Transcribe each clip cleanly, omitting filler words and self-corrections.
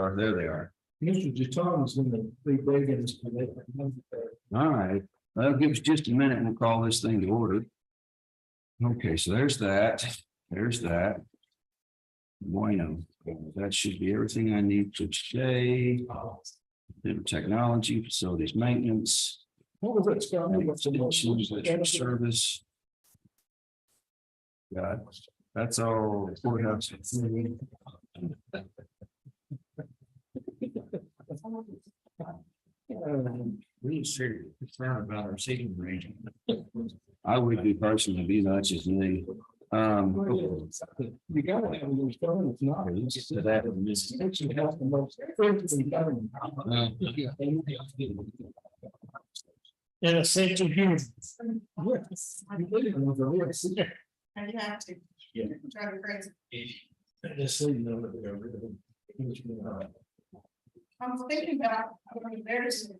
are. There they are. Mr. Jaton is gonna be begging us for that. All right. Well, give us just a minute and we'll call this thing to order. Okay, so there's that. There's that. Bueno, that should be everything I need for today. Technology, facilities maintenance. What was that, Scott? Service. Got it. That's all courthouse. We should concerned about our seating arrangement. I would be personally, be not just me. You gotta have a new phone, it's not. So that It actually has the most friendly phone. In a sense of humor. Yes. You really don't know the rest. And you have to. Yeah. Drive me crazy. Just so you know that they're really. I was thinking about, I'm embarrassed.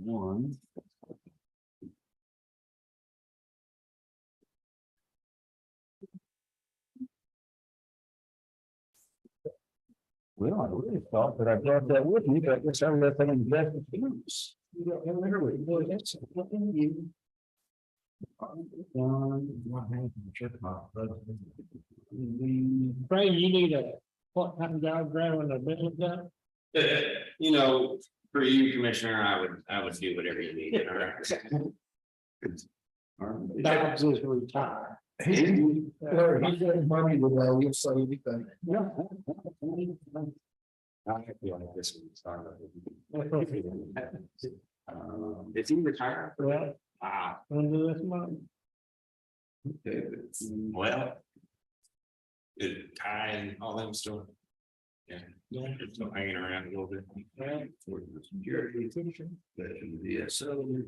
One. Well, I really thought that I brought that with me, but I guess I left that in the back of the boots. You don't know where we go, that's nothing you. Frank, you need a part-time diagram and a business done? You know, for you, Commissioner, I would do whatever you need. All right. Babs is retired. He's got money today, we'll say anything. I feel like this one's Is he retired? Well, Ah, under this month. well. Did Ty and all them still? Yeah. Still hanging around a little bit. For the security, the VSO.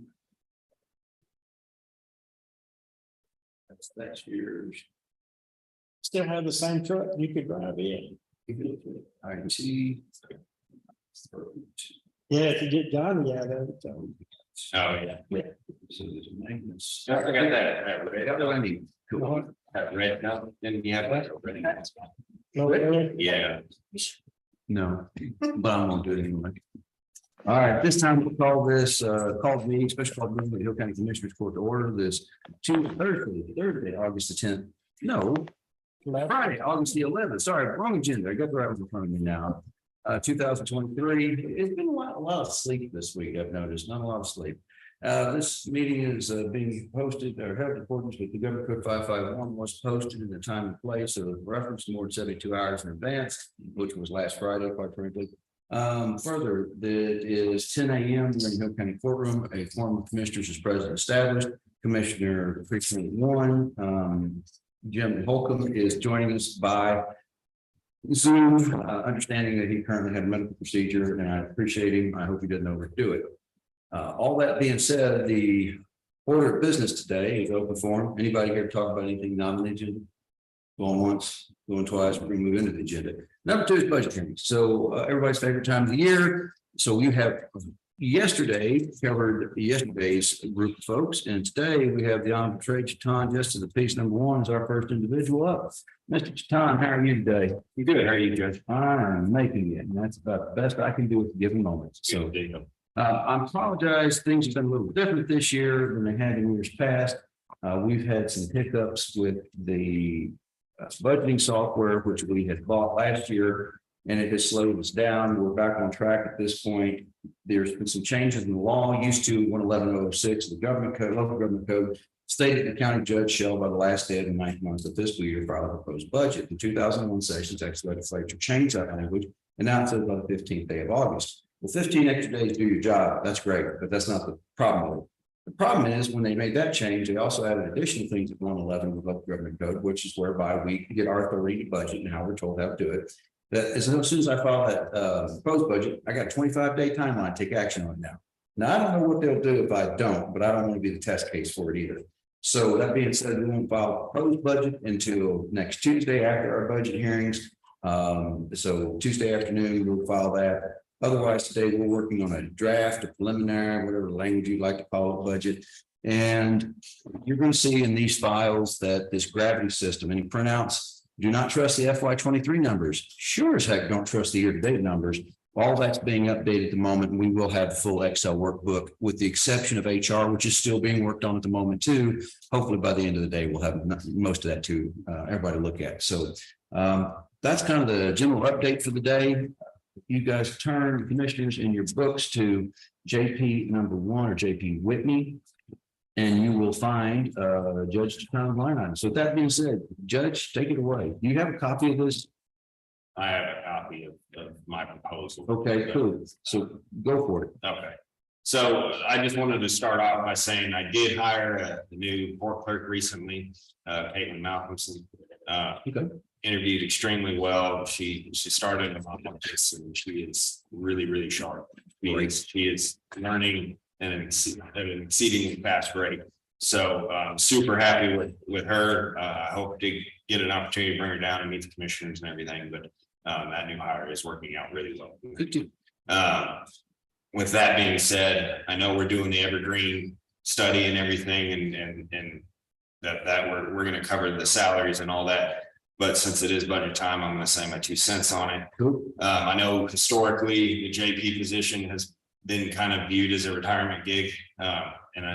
That's yours. Still have the same truck you could drive in. IT. Yeah, if you get Johnny out of it. So. Oh, yeah. So there's a maintenance. I forgot that. That's what I need. Cool. Red, no, didn't you have that? No, really? Yeah. No, but I'm gonna do it anyway. All right, this time we'll call this, called meeting, special call meeting of the Hill County Commissioners Court to order this Thursday, August the 10th. No, Friday, August the 11th. Sorry, wrong agenda. I got the right one in front of me now. 2023. It's been a lot of sleep this week, I've noticed, not a lot of sleep. This meeting is being posted or held in accordance with the Government Code 551 was posted in the time and place of reference more than 72 hours in advance, which was last Friday, quite frankly. Further, that is 10 a.m. in the Hill County Courtroom. A quorum of commissioners is present established. Commissioner Precinct 1, Jim Holcomb is joining us by Zoom, understanding that he currently had a medical procedure, and I appreciate him. I hope he doesn't overdo it. All that being said, the order of business today is open forum. Anybody here to talk about anything not on the agenda? Going once, going twice, we're gonna move into the agenda. Number 2 is budget hearings. So everybody's favorite time of the year. So you have yesterday covered yesterday's group of folks, and today we have the Honorable Trey Chaton, just as the piece number 1 is our first individual up. Mr. Chaton, how are you today? You good? How are you, Judge? I'm making it, and that's about the best I can do at the given moment. So I apologize. Things have been a little different this year than they had in years past. We've had some hiccups with the budgeting software, which we had bought last year, and it has slowed us down. We're back on track at this point. There's been some changes in the law. Used to 11106, the government code, local government code, stated the county judge shall, by the last day of the 9th month of fiscal year, file a proposed budget. The 2001 session, Texas legislature changed that language, and now it says by the 15th day of August. Well, 15 extra days do your job. That's great, but that's not the problem. The problem is when they made that change, they also added additional things at 111 with local government code, which is whereby we get our authority to budget and how we're told how to do it. That as soon as I file that proposed budget, I got a 25-day timeline to take action on it now. Now, I don't know what they'll do if I don't, but I don't want to be the test case for it either. So that being said, we won't file a proposed budget until next Tuesday after our budget hearings. So Tuesday afternoon, we'll file that. Otherwise, today we're working on a draft, a preliminary, whatever language you'd like to call it, budget. And you're going to see in these files that this gravity system, any printouts, do not trust the FY 23 numbers. Sure as heck don't trust the year-to-date numbers. All that's being updated at the moment, and we will have the full Excel workbook with the exception of HR, which is still being worked on at the moment too. Hopefully by the end of the day, we'll have most of that to everybody to look at. So that's kind of the general update for the day. You guys turn, commissioners, in your books to JP number 1 or JP Whitney, and you will find Judge Tom line item. So with that being said, Judge, take it away. Do you have a copy of this? I have a copy of my proposal. Okay, cool. So go for it. Okay. So I just wanted to start off by saying I did hire a new court clerk recently, Caitlin Malcolmson. Okay. Interviewed extremely well. She started a month like this and she is really sharp. She is learning at an exceedingly fast rate. So super happy with her. I hope to get an opportunity to bring her down and meet the commissioners and everything, but that new hire is working out really well. Good. With that being said, I know we're doing the Evergreen study and everything and that we're going to cover the salaries and all that. But since it is budget time, I'm going to say my 2 cents on it. Cool. I know historically the JP position has been kind of viewed as a retirement gig. And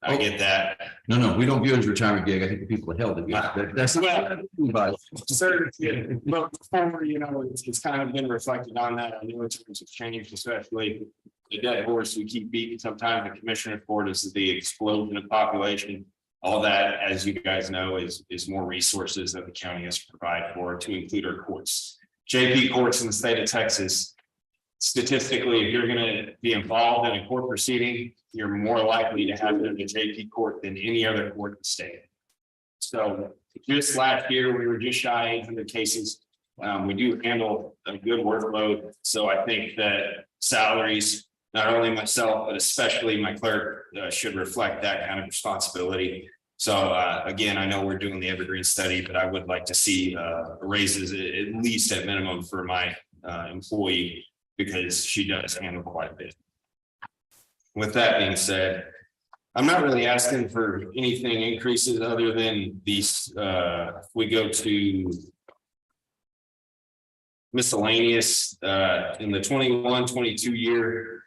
I get that. No, we don't view it as a retirement gig. I think the people that held it. That's not. Sir, but before, it's kind of been reflected on that. I know it's changed, especially The dead horse we keep beating sometimes the commissioner court is the explosion of population. All that, as you guys know, is more resources that the county has to provide for to include our courts. JP courts in the state of Texas. Statistically, if you're going to be involved in a court proceeding, you're more likely to have it in the JP court than any other court in the state. So just last year, we were just shy 800 cases. We do handle a good workload. So I think that salaries, not only myself, but especially my clerk, should reflect that kind of responsibility. So again, I know we're doing the Evergreen study, but I would like to see raises at least at minimum for my employee, because she does handle quite a bit. With that being said, I'm not really asking for anything increases other than these. We go to miscellaneous in the 21-22 year.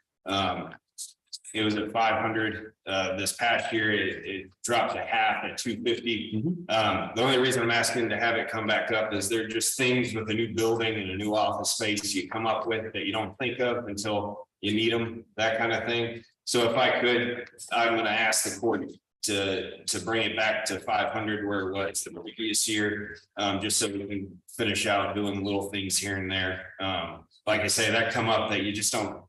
It was at 500. This past year, it dropped to half at 250. The only reason I'm asking to have it come back up is there just things with a new building and a new office space you come up with that you don't think of until you need them, that kind of thing. So if I could, I'm going to ask the court to bring it back to 500 where it was the previous year, just so we can finish out doing little things here and there. Like I say, that come up that you just don't.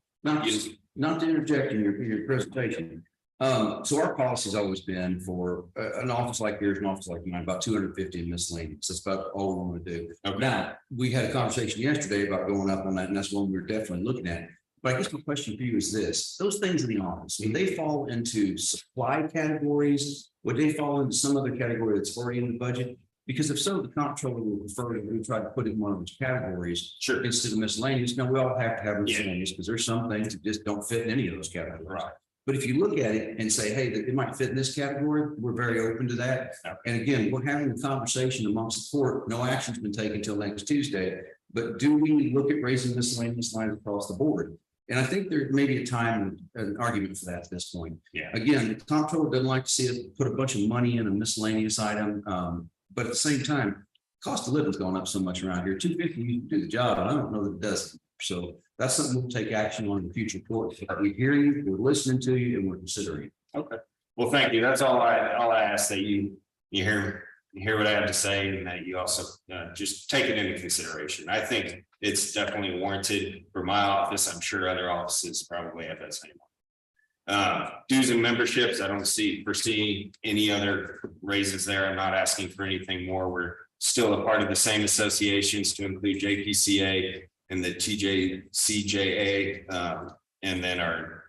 Not to interject in your presentation. So our policy has always been for an office like yours, an office like mine, about 250 in miscellaneous. That's about all we want to do. Okay. Now, we had a conversation yesterday about going up on that, and that's one we were definitely looking at. But I guess my question for you is this: those things in the office, do they fall into supply categories? Would they fall into some other category that's already in the budget? Because if so, the comptroller will prefer to try to put it in one of those categories. Sure. Instead of miscellaneous. Now, we all have to have miscellaneous because there's some things that just don't fit in any of those categories. Right. But if you look at it and say, hey, it might fit in this category, we're very open to that. Okay. And again, we're having a conversation amongst the court. No action's been taken until next Tuesday. But do we look at raising miscellaneous lines across the board? And I think there may be a time, an argument for that at this point. Yeah. Again, the comptroller doesn't like to see us put a bunch of money in a miscellaneous item. But at the same time, cost of living's going up so much around here. 250, you can do the job. I don't know that it doesn't. So that's something we'll take action on in the future court. We hear you, we're listening to you, and we're considering. Okay. Well, thank you. That's all I ask, that you hear what I have to say, and that you also just take it into consideration. I think it's definitely warranted for my office. I'm sure other offices probably have that same one. Dues and memberships, I don't foresee any other raises there. I'm not asking for anything more. We're still a part of the same associations to include JPCA and the TJCJA, and then our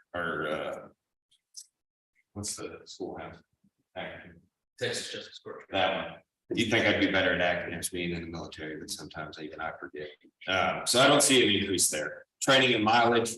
what's the school house? Texas Justice Court. That one. You'd think I'd be better at acronyms being in the military, but sometimes even I forget. So I don't see an increase there. Training and mileage.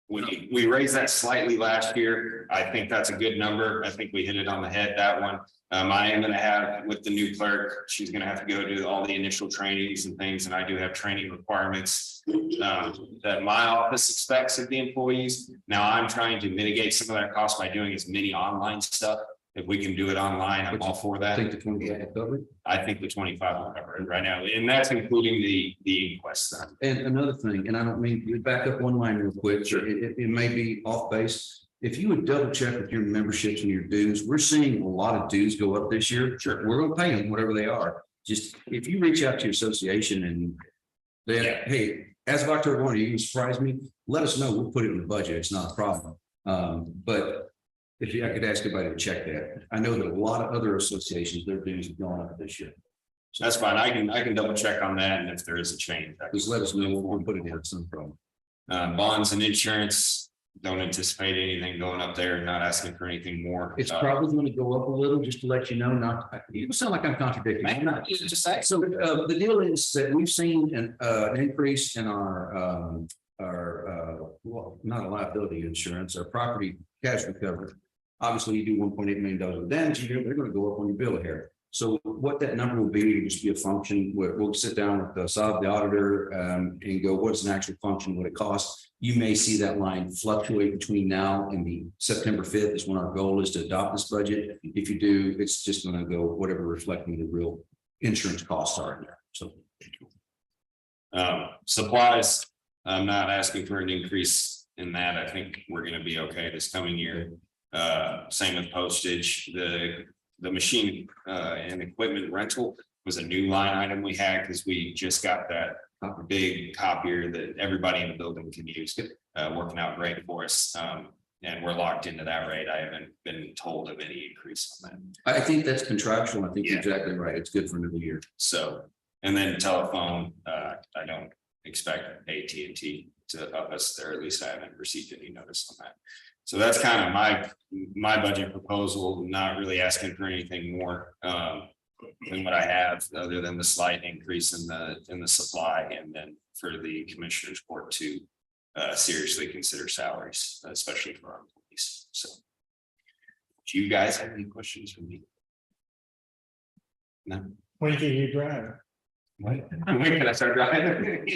we raised that slightly last year. I think that's a good number. I think we hit it on the head, that one. I am gonna have with the new clerk, she's gonna have to go do all the initial trainings and things, and I do have training requirements. That my office expects of the employees. Now I'm trying to mitigate some of that cost by doing as many online stuff. If we can do it online, I'm all for I that. think the 25 covered. I think the 25 will cover it right now, and that's including the inquest. And another thing, and I don't mean, you back up one line real quick, it may be off base. If you would double check with your memberships and your dues, we're seeing a lot of dues go up this year. Sure. We're gonna pay them whatever they are. Just if you reach out to your association and they, Yeah. hey, as of October 1, you can surprise me, let us know, we'll put it in the budget, it's not a problem. But if I could ask everybody to check that. I know that a lot of other associations, their dues have gone up this year. That's fine. I can double check on that, and if there is a change. Just let us know, we'll put it in, it's no problem. Bonds and insurance, don't anticipate anything going up there, not asking for anything more. It's probably going to go up a little, just to let you know, not, you sound like I'm contradicting. Man, not just say. So the deal is that we've seen an increase in our well, not a liability insurance, our property casualty coverage. Obviously, you do $1.8 million of damage, they're going to go up on your bill here. So what that number will be, will just be a function, we'll sit down with Saab, the auditor, and go, what's an actual function, what it costs. You may see that line fluctuate between now and the September 5th is when our goal is to adopt this budget. If you do, it's just going to go whatever reflecting the real insurance costs are in there. So Supplies, I'm not asking for an increase in that. I think we're gonna be okay this coming year. Same with postage, the machine and equipment rental was a new line item we had because we just got that big copier that everybody in the building can use. Working out great for us. And we're locked into that rate. I haven't been told of any increase on that. I think that's contractual. I think you're Yeah. exactly right. It's good for another year. So, and then telephone, I don't expect AT&T to up us there, at least I haven't received any notice on that. So that's kind of my budget proposal, not really asking for anything more than what I have, other than the slight increase in the supply, and then for the commissioners court to seriously consider salaries, especially for our employees. So do you guys have any questions for me? No. When can you drive? When can I start driving?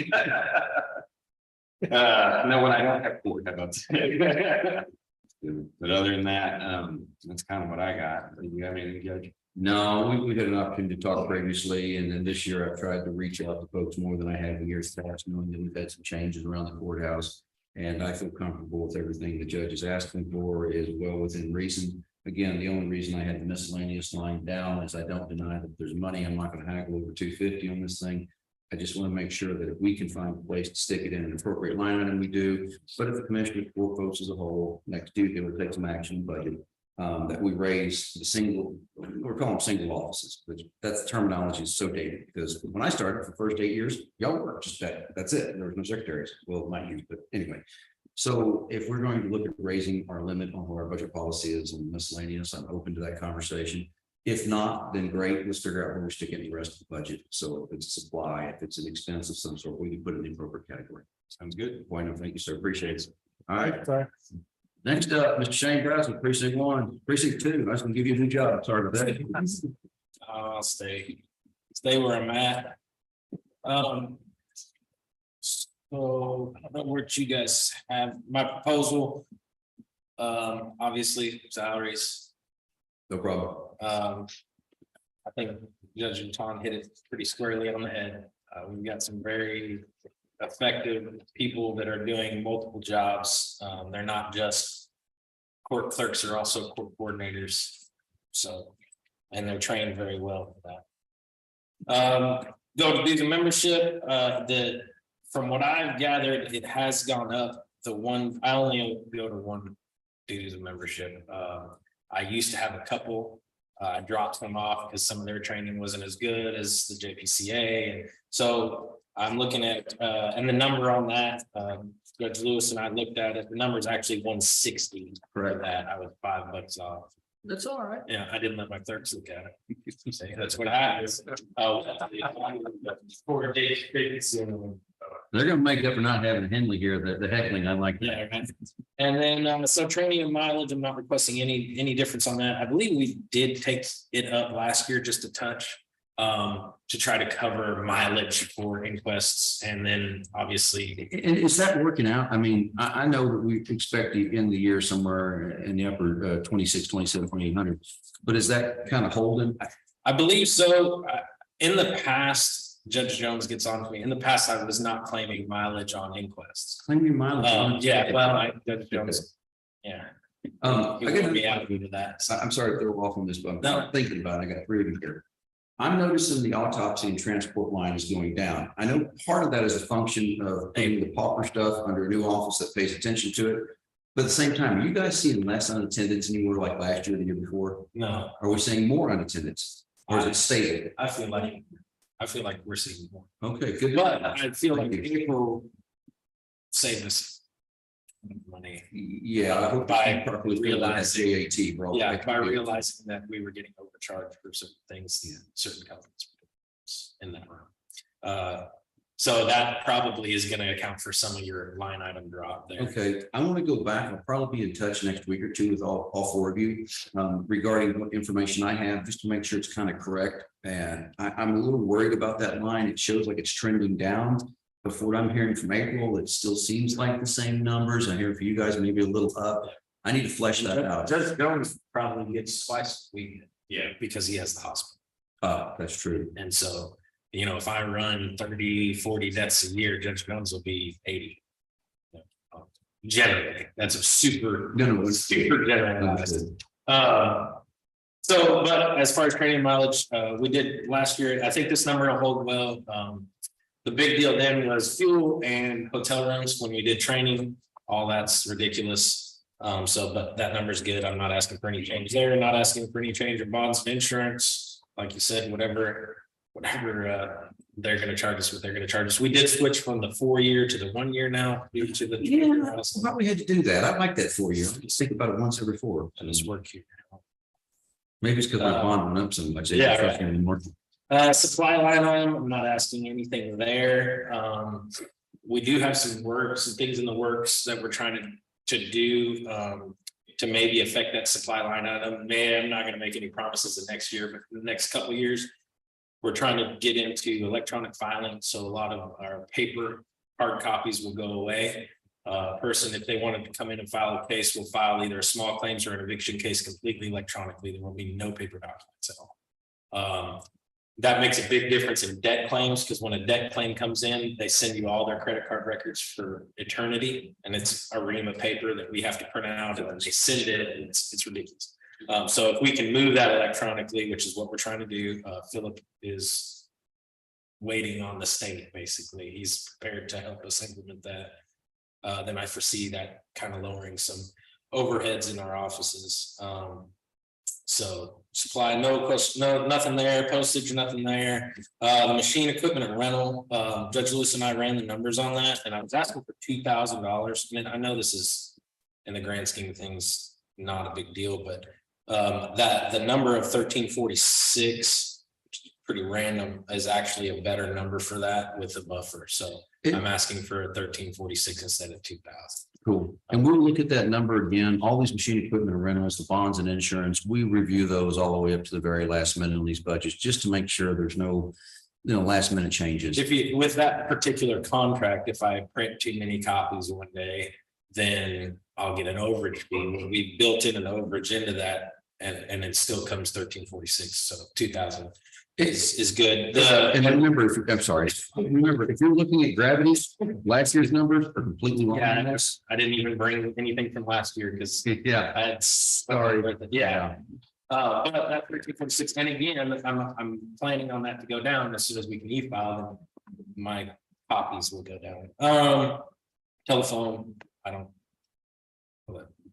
No, when I don't have court, how about that? But other than that, that's kind of what I got. Do you have anything, Judge? No, we had an opportunity to talk previously, and then this year I've tried to reach out to folks more than I have in years past, knowing that we've had some changes around the courthouse. And I feel comfortable with everything the judge is asking for is well within reason. Again, the only reason I had the miscellaneous line down is I don't deny that there's money. I'm not going to haggle over 250 on this thing. I just want to make sure that if we can find a place to stick it in an appropriate line item, we do. But if the commissioner, for folks as a whole, next Tuesday, we'll take some action budget. That we raise the single, we're calling them single offices, but that's the terminology is so dated, because when I started for the first 8 years, y'all were just that's it. There was no secretaries. Well, not you, but anyway. So if we're going to look at raising our limit on what our budget policy is and miscellaneous, I'm open to that conversation. If not, then great, let's figure out where we're sticking the rest of the budget. So if it's a supply, if it's an expense of some sort, we can put it in the appropriate category. Sounds good. Why no, thank you, sir. Appreciate it. All right. Sorry. Next up, Mr. Shane Grouse, Precinct 1, Precinct 2. I was gonna give you a new job. Sorry about that. I'll stay where I'm at. So I don't know what you guys have, my proposal. Obviously salaries. No problem. I think Judge Tom hit it pretty squarely on the head. We've got some very effective people that are doing multiple jobs. They're not just court clerks, they're also court coordinators. So, and they're trained very well for that. Go to do the membership, from what I've gathered, it has gone up. I only go to one dues of membership. I used to have a couple. I dropped them off because some of their training wasn't as good as the JPCA. And so I'm looking at, and the number on that, Judge Lewis and I looked at it, the number is actually 160 for that. I was $5 off. That's all right. Yeah, I didn't let my clerks look at it. Say, that's what happens. Oh, 4 days. They're gonna make up for not having Henley here, the heckling, I like that. Yeah, right. And then, so training and mileage, I'm not requesting any difference on that. I believe we did take it up last year just a touch. To try to cover mileage for inquests and then obviously, And is that working out? I mean, I know that we expect to end the year somewhere in the upper 26, 27, 2800. But is that kind of holding? I believe so. In the past, Judge Jones gets on to me. In the past, I was not claiming mileage on inquests. Claim your mileage. Yeah, well, Judge Jones, yeah. I He got won't be happy with that. So, I'm sorry to throw off on this, but No. I'm thinking about it. I got 3 of you here. I'm noticing the autopsy and transport line is going down. I know part of that is a function of paying the pauper stuff under a new office that pays attention to it. But at the same time, are you guys seeing less unattendance than you were like last year, or the year before? No, Are we seeing more unattendance? Or is it stable? I feel like we're seeing more, Okay, good. but I feel like Thank you. April saved us money. Yeah, I hope By properly realizing- JAT, bro. Yeah, by realizing that we were getting overcharged for certain things, Yeah. certain companies in that room. So that probably is gonna account for some of your line item drop there. Okay, I want to go back. I'll probably be in touch next week or two with all 4 of you regarding what information I have, just to make sure it's kind of correct. And I'm a little worried about that line. It shows like it's trending down. But for what I'm hearing from April, it still seems like the same numbers. I hear for you guys, maybe a little up. I need to flesh that out. Judge Jones probably gets twice a week. Yeah, because he has the hospital. That's true. And so, if I run 30, 40 deaths a year, Judge Jones will be 80. Generally, that's a super generalized. But as far as training mileage, we did last year, I think this number will hold well. The big deal then was fuel and hotel rooms when we did training, all that's ridiculous. But that number's good. I'm not asking for any change there, not asking for any change of bonds and insurance. Like you said, whatever they're gonna charge us, what they're gonna charge us. We did switch from the 4-year to the 1 year now due to the. Yeah, I thought we had to do that. I like that 4 year. Just think about it once every 4. And this work here. Maybe it's because my bond went up so much. They Yeah, don't trust me anymore. Supply line item, I'm not asking anything there. We do have some things in the works that we're trying to do to maybe affect that supply line item. I'm not gonna make any promises the next year, but the next couple of years. We're trying to get into electronic filing, so a lot of our paper hard copies will go away. Person, if they wanted to come in and file a case, will file either a small claims or an eviction case completely electronically. There will be no paper documents at all. That makes a big difference in debt claims, because when a debt claim comes in, they send you all their credit card records for eternity. And it's a ream of paper that we have to print out and then they send it, and it's ridiculous. So if we can move that electronically, which is what we're trying to do, Philip is waiting on the state, basically. He's prepared to help us implement that. Then I foresee that kind of lowering some overheads in our offices. So supply, nothing there, postage, nothing there. The machine equipment and rental, Judge Lewis and I ran the numbers on that, and I was asking for $2,000. I mean, I know this is in the grand scheme of things, not a big deal, but that the number of 1346, pretty random, is actually a better number for that with a buffer. So I'm asking for 1346 instead of 2,000. Cool. And we'll look at that number again. All these machine equipment and rentals, the bonds and insurance, we review those all the way up to the very last minute in these budgets, just to make sure there's no, last minute changes. If you, with that particular contract, if I print too many copies one day, then I'll get an overage fee. We built in an overage into that, and it still comes 1346, so 2,000 is good. And remember, if you're looking at gravity, last year's numbers are completely wrong. Yeah, I didn't even bring anything from last year because Yeah. I had. Sorry. Yeah. But that 1346, and again, I'm planning on that to go down as soon as we can e-file, then my copies will go down. Telephone, I don't.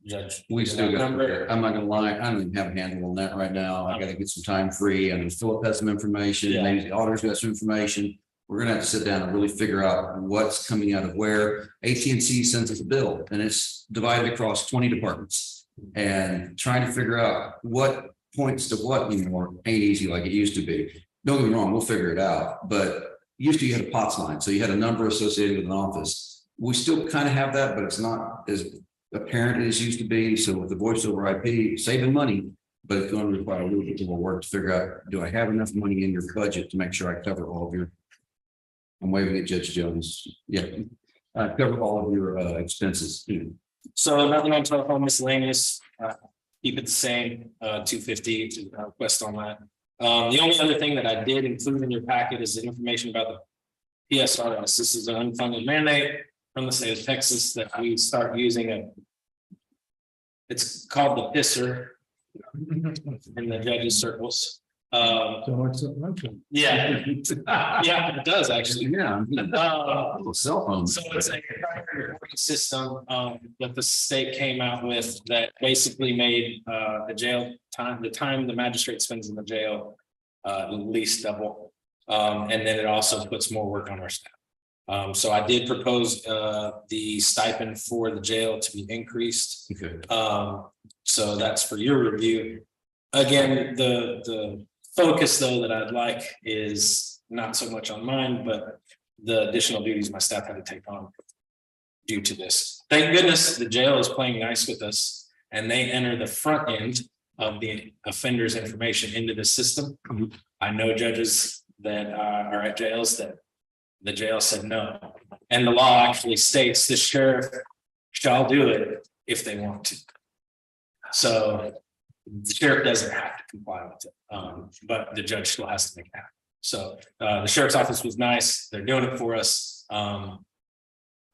Judge. We still got, number. I'm not gonna lie, I don't even have a handle on that right now. I gotta get some time free. I mean, Philip has some information, Yeah. maybe the auditor's got some information. We're gonna have to sit down and really figure out what's coming out of where. AT&T sends us a bill and it's divided across 20 departments. And trying to figure out what points to what anymore ain't easy like it used to be. Don't get me wrong, we'll figure it out, but used to you had a POTS line, so you had a number associated with an office. We still kind of have that, but it's not as apparent as it used to be. So with the voice over IP, saving money, but it's going to require a little bit more work to figure out, do I have enough money in your budget to make sure I cover all of your, I'm waving at Judge Jones. Yeah. Cover all of your expenses. So nothing on telephone miscellaneous, keep it the same, 250 to request on that. The only other thing that I did include in your packet is the information about the PSRS. This is an unfunded mandate from the state of Texas that we start using it. It's called the PISR in the judges circles. So what's it like? Yeah, yeah, it does actually. Yeah. Little cell phone. So it's a reporting system that the state came out with that basically made the jail time, the time the magistrate spends in the jail at least double. And then it also puts more work on our staff. So I did propose the stipend for the jail to be increased. Okay. So that's for your review. Again, the focus though that I'd like is not so much on mine, but the additional duties my staff had to take on due to this. Thank goodness the jail is playing nice with us and they enter the front end of the offender's information into the system. Mhm. I know judges that are at jails that the jail said no. And the law actually states the sheriff shall do it if they want to. So the sheriff doesn't have to comply with it, but the judge still has to make it happen. So the sheriff's office was nice. They're doing it for us.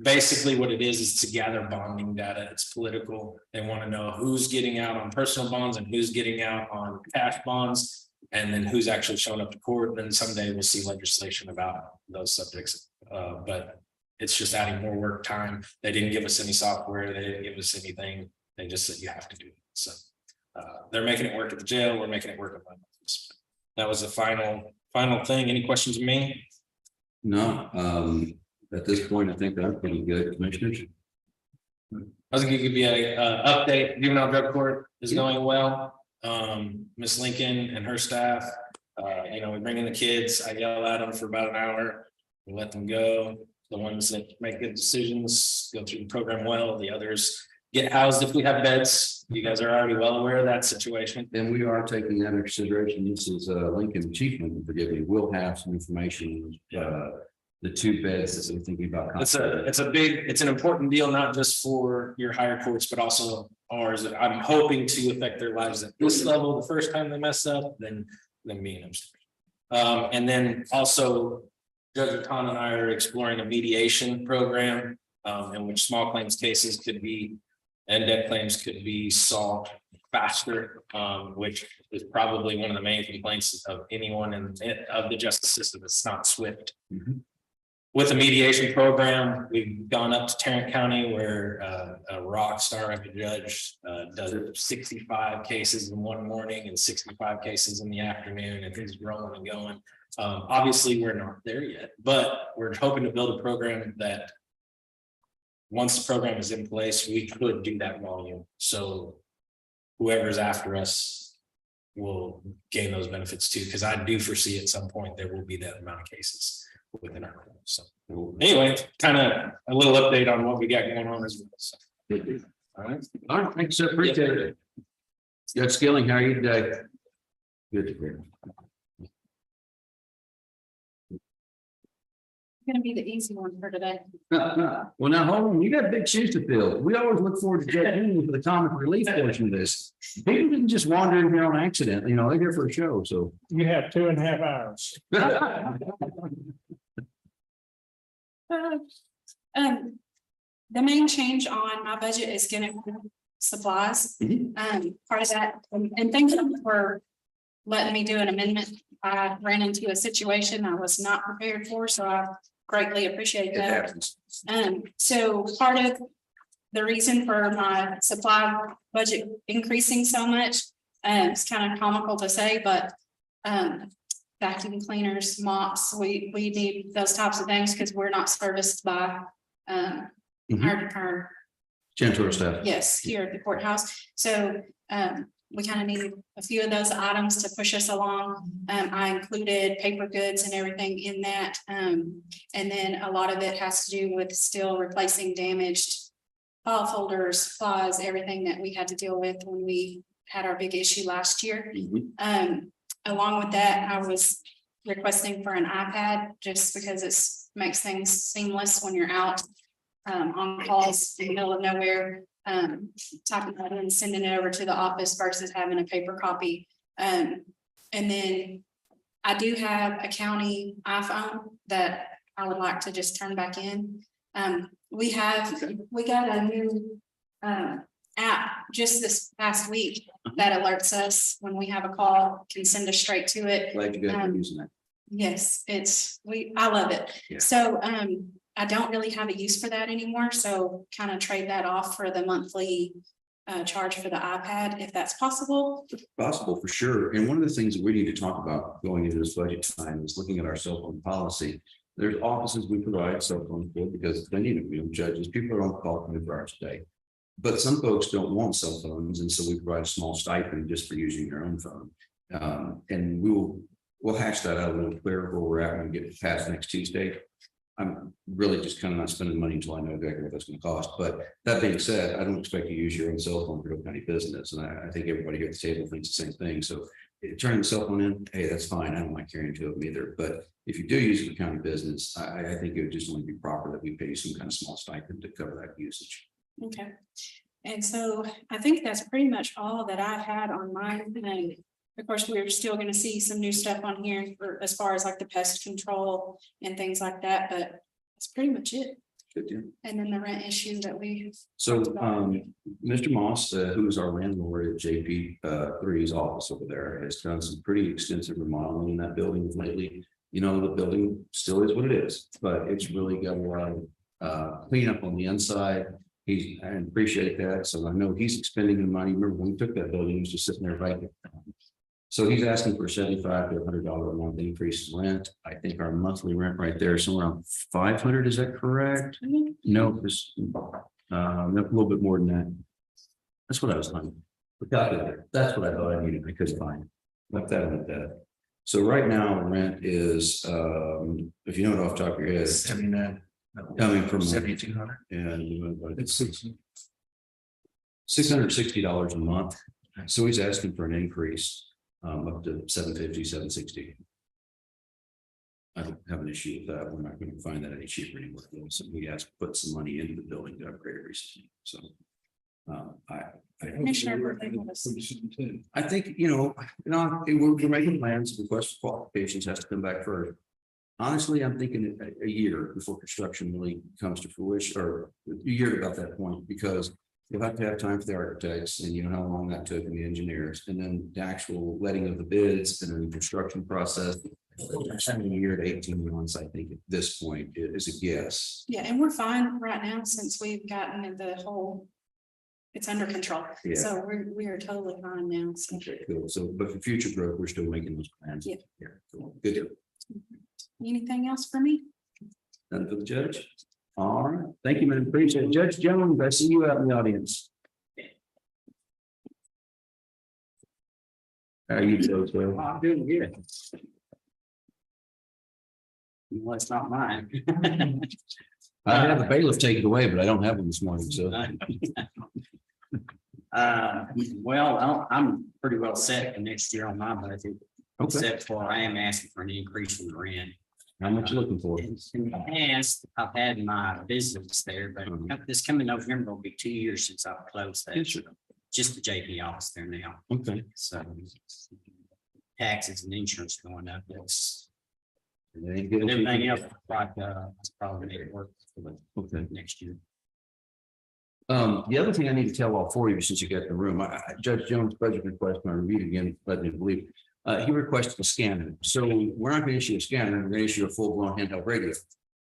Basically what it is to gather bonding data. It's political. They want to know who's getting out on personal bonds and who's getting out on cash bonds, and then who's actually showing up to court. Then someday we'll see legislation about those subjects. But it's just adding more work time. They didn't give us any software. They didn't give us anything. They just said you have to do it. So they're making it work at the jail. We're making it work at my office. That was the final thing. Any questions of me? No, at this point, I think that's pretty good, commissioners. I was gonna give you a update. Juvenile drug court is going well. Miss Lincoln and her staff, we bring in the kids. I yell at them for about an hour. We let them go. The ones that make good decisions go through the program well. The others get housed if we have beds. You guys are already well aware of that situation. And we are taking that into consideration. This is Lincoln Chief, forgive me, we'll have some information, the 2 beds that we're thinking about. It's an important deal, not just for your higher courts, but also ours. I'm hoping to affect their lives at this level the first time they mess up, then me and them. And then also Judge Ton and I are exploring a mediation program in which small claims cases could be and debt claims could be solved faster, which is probably one of the main complaints of anyone of the justice system. It's not swift. Mhm. With the mediation program, we've gone up to Tarrant County where a rock star of a judge does 65 cases in one morning and 65 cases in the afternoon, and he's rolling and going. Obviously, we're not there yet, but we're hoping to build a program that once the program is in place, we could do that volume. So whoever's after us will gain those benefits too, because I do foresee at some point there will be that amount of cases within our court. So anyway, kind of a little update on what we got going on as well. So, all right, Thanks, sir. Appreciate it. Judge Skilling, how are you today? Good to hear. Gonna be the easy one for today. Well, now, hold on, you got big shoes to fill. We always look forward to Judge Henry for the comic relief portion of this. People didn't just wander in here on accident, they're here for a show, so. You have 2.5 hours. The main change on my budget is gonna be supplies. Mhm. Part of that, and thank you for letting me do an amendment. I ran into a situation I was not prepared for, so I greatly appreciate It that. happens. So part of the reason for my supply budget increasing so much, it's kind of comical to say, but vacuum cleaners, mops, we need those types of things because we're not serviced by our Janitorial staff. yes, here at the courthouse. So we kind of needed a few of those items to push us along. I included paper goods and everything in that. And then a lot of it has to do with still replacing damaged file folders, files, everything that we had to deal with when we had our big issue last year. Along with that, I was requesting for an iPad just because makes things seamless when you're out on calls in the middle of nowhere, typing that in and sending it over to the office versus having a paper copy. And then I do have a county iPhone that I would like to just turn back in. We got a new app just this past week that alerts us when we have a call, can send us straight to it. Glad you guys are using that. Yes, I love it. Yeah. So, I don't really have a use for that anymore, so kind of trade that off for the monthly charge for the iPad, if that's possible. Possible for sure. And one of the things that we need to talk about going into this budget time is looking at our cell phone policy. There's offices we provide cell phones for because they need to be judges. People are on call 24 hours a day. But some folks don't want cell phones, and so we provide a small stipend just for using their own phone. And we'll hash that out a little clearer where we're at when we get past next Tuesday. I'm really just kind of not spending money until I know exactly what that's going to cost. But that being said, I don't expect you to use your own cell phone for Hill County business. And I think everybody here at the table thinks the same thing. So turning the cell phone in, hey, that's fine. I don't like carrying two of them either. But if you do use it for county business, I think it would just only be proper that we pay you some kind of small stipend to cover that usage. Okay. And so I think that's pretty much all that I had on my thing. Of course, we're still going to see some new stuff on here for as far as like the pest control and things like that, but that's pretty much it. Good deal. And then the rent issue that we. So, Mr. Moss, who is our landlord at JP 3's office over there, has done some pretty extensive remodeling in that building lately. You know, the building still is what it is, but it's really got a lot of cleanup on the inside. I appreciate that. So I know he's expending the money. Remember when we took that building, he was just sitting there right there. So he's asking for $75 to $100 a month increase in rent. I think our monthly rent right there is somewhere around 500. Is that correct? No, it's a little bit more than that. That's what I was finding. That's what I thought I needed. I couldn't find. Left that like that. So right now rent is if you know it off the top of your head, 79. coming from 7,200. and It's $660 a month. So he's asking for an increase up to 750, 760. I don't have an issue with that. We're not going to find that any cheaper anymore. So we asked to put some money into the building to upgrade it recently. So Commissioner. I think, we're making plans. Request for qualifications has to come back first. Honestly, I'm thinking a year before construction really comes to fruition, or a year about that point, because you'll have to have time for the architects, and you know how long that took, and the engineers, and then the actual letting of the bids and then the construction process. A year to 18 months, I think, at this point is a guess. Yeah, and we're fine right now since we've gotten the whole. It's under control. Yeah. So we are totally fine now. So. Okay, cool. So, but for future growth, we're still making those plans. Yeah. Cool. Good deal. Anything else for me? None for the judge. All right. Thank you, man. Appreciate it. Judge Jones, I see you out in the audience. How are you doing, sir? I'm doing good. Well, it's not mine. I have the bailiff take it away, but I don't have one this morning, so. Well, I'm pretty well set for next year on my budget, Okay. except for I am asking for an increase in the rent. How much you looking for? In the past, I've had my business there, but this coming November will be 2 years since I've closed that. Sure. Just the JP office there now, Okay. so taxes and insurance going up, that's, They ain't getting but everything cheaper. else, like, it's probably make it work for the Okay. next year. The other thing I need to tell all four of you since you got in the room, Judge Jones' budget request, when I reviewed it again, led me to believe. He requested a scanner. So we're not going to issue a scanner, we're going to issue a full-blown handheld radio.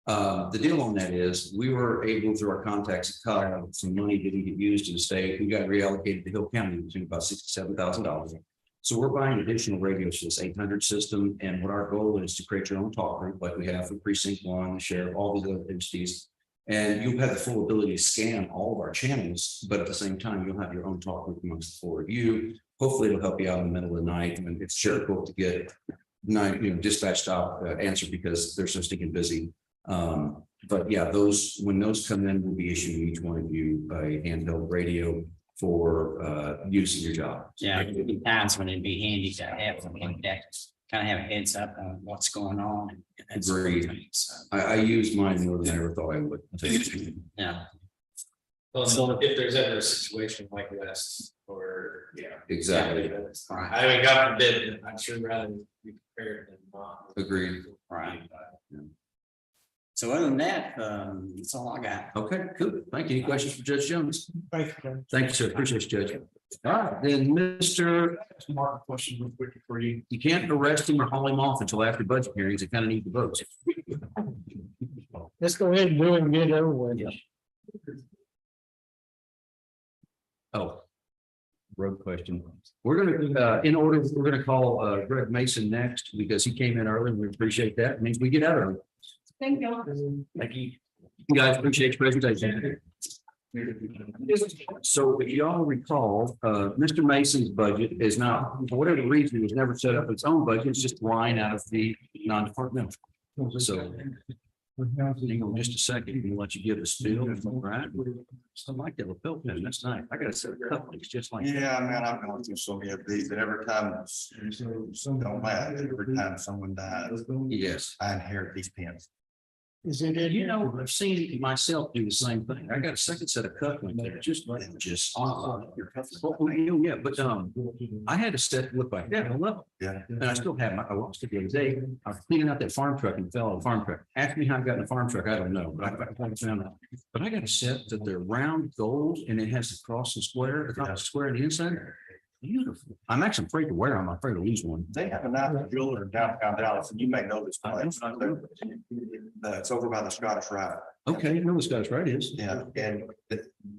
The deal on that is we were able, through our contacts at Kyle, some money didn't get used in the state. We got reallocated to Hill County between about $67,000. So we're buying additional radios for this 800 system. And what our goal is to create your own talk group like we have for Precinct 1, the sheriff, all these other entities. And you'll have the full ability to scan all of our channels, but at the same time, you'll have your own talk group amongst the four of you. hopefully it'll help you out in the middle of the night, and it's difficult to get dispatch stop answer because they're so stinking busy. But yeah, when those come in, we'll be issuing each one of you a handheld radio for use in your job. Yeah, there'd be times when it'd be handy to have something that kind of have a heads up on what's going on. And sort of Agreed. thing. So, I use mine more than I ever thought I would. yeah, Well, so if there's ever a situation like this, or, yeah. Exactly. right, I mean, God forbid, I'm sure rather be prepared than not. Agreed. right. So other than that, that's all I got. Okay, cool. Thank you. Any questions for Judge Jones? Thank you, Ken. Thank you, sir. Appreciate you, Judge. All right, then, Mr. Mark, a question real quick for you. You can't arrest him or haul him off until after budget hearings. They kind of need the votes. Let's go ahead and do it and get it over with. Yeah. Oh. Road question. We're gonna, in order, we're gonna call Greg Mason next because he came in early. We appreciate that. It means we get out early. Thank you. Thank you. You guys appreciate your presentation. So if y'all recall, Mr. Mason's budget is not, for whatever reason, it was never set up its own budget. It's just a line out of the non-departmental. So hang on just a second. We'll let you give the spiel. Right? I like that lapel pin. That's nice. I got a set of cufflinks just like that. Yeah, man, I've gone through so many of these, but every time, don't laugh, every time someone dies, Yes. I inherit these pins. Is it in You here? know, I've seen myself do the same thing. I got a second set of cufflinks that are just like, yeah, but I had to set look like that. I love it. Yeah. And I still have my, I lost it the other day. I was cleaning out that farm truck and fell on a farm truck. Ask me how I got in a farm truck. I don't know, but I found out. But I got a set that they're round gold and it has the cross and square, the square on the inside. Beautiful. I'm actually afraid to wear them. I'm afraid to lose one. They have a nice jeweler in downtown Dallas, and you may know this place. It's over by the Scottish Rite. Okay, no, this guy's right is. Yeah, and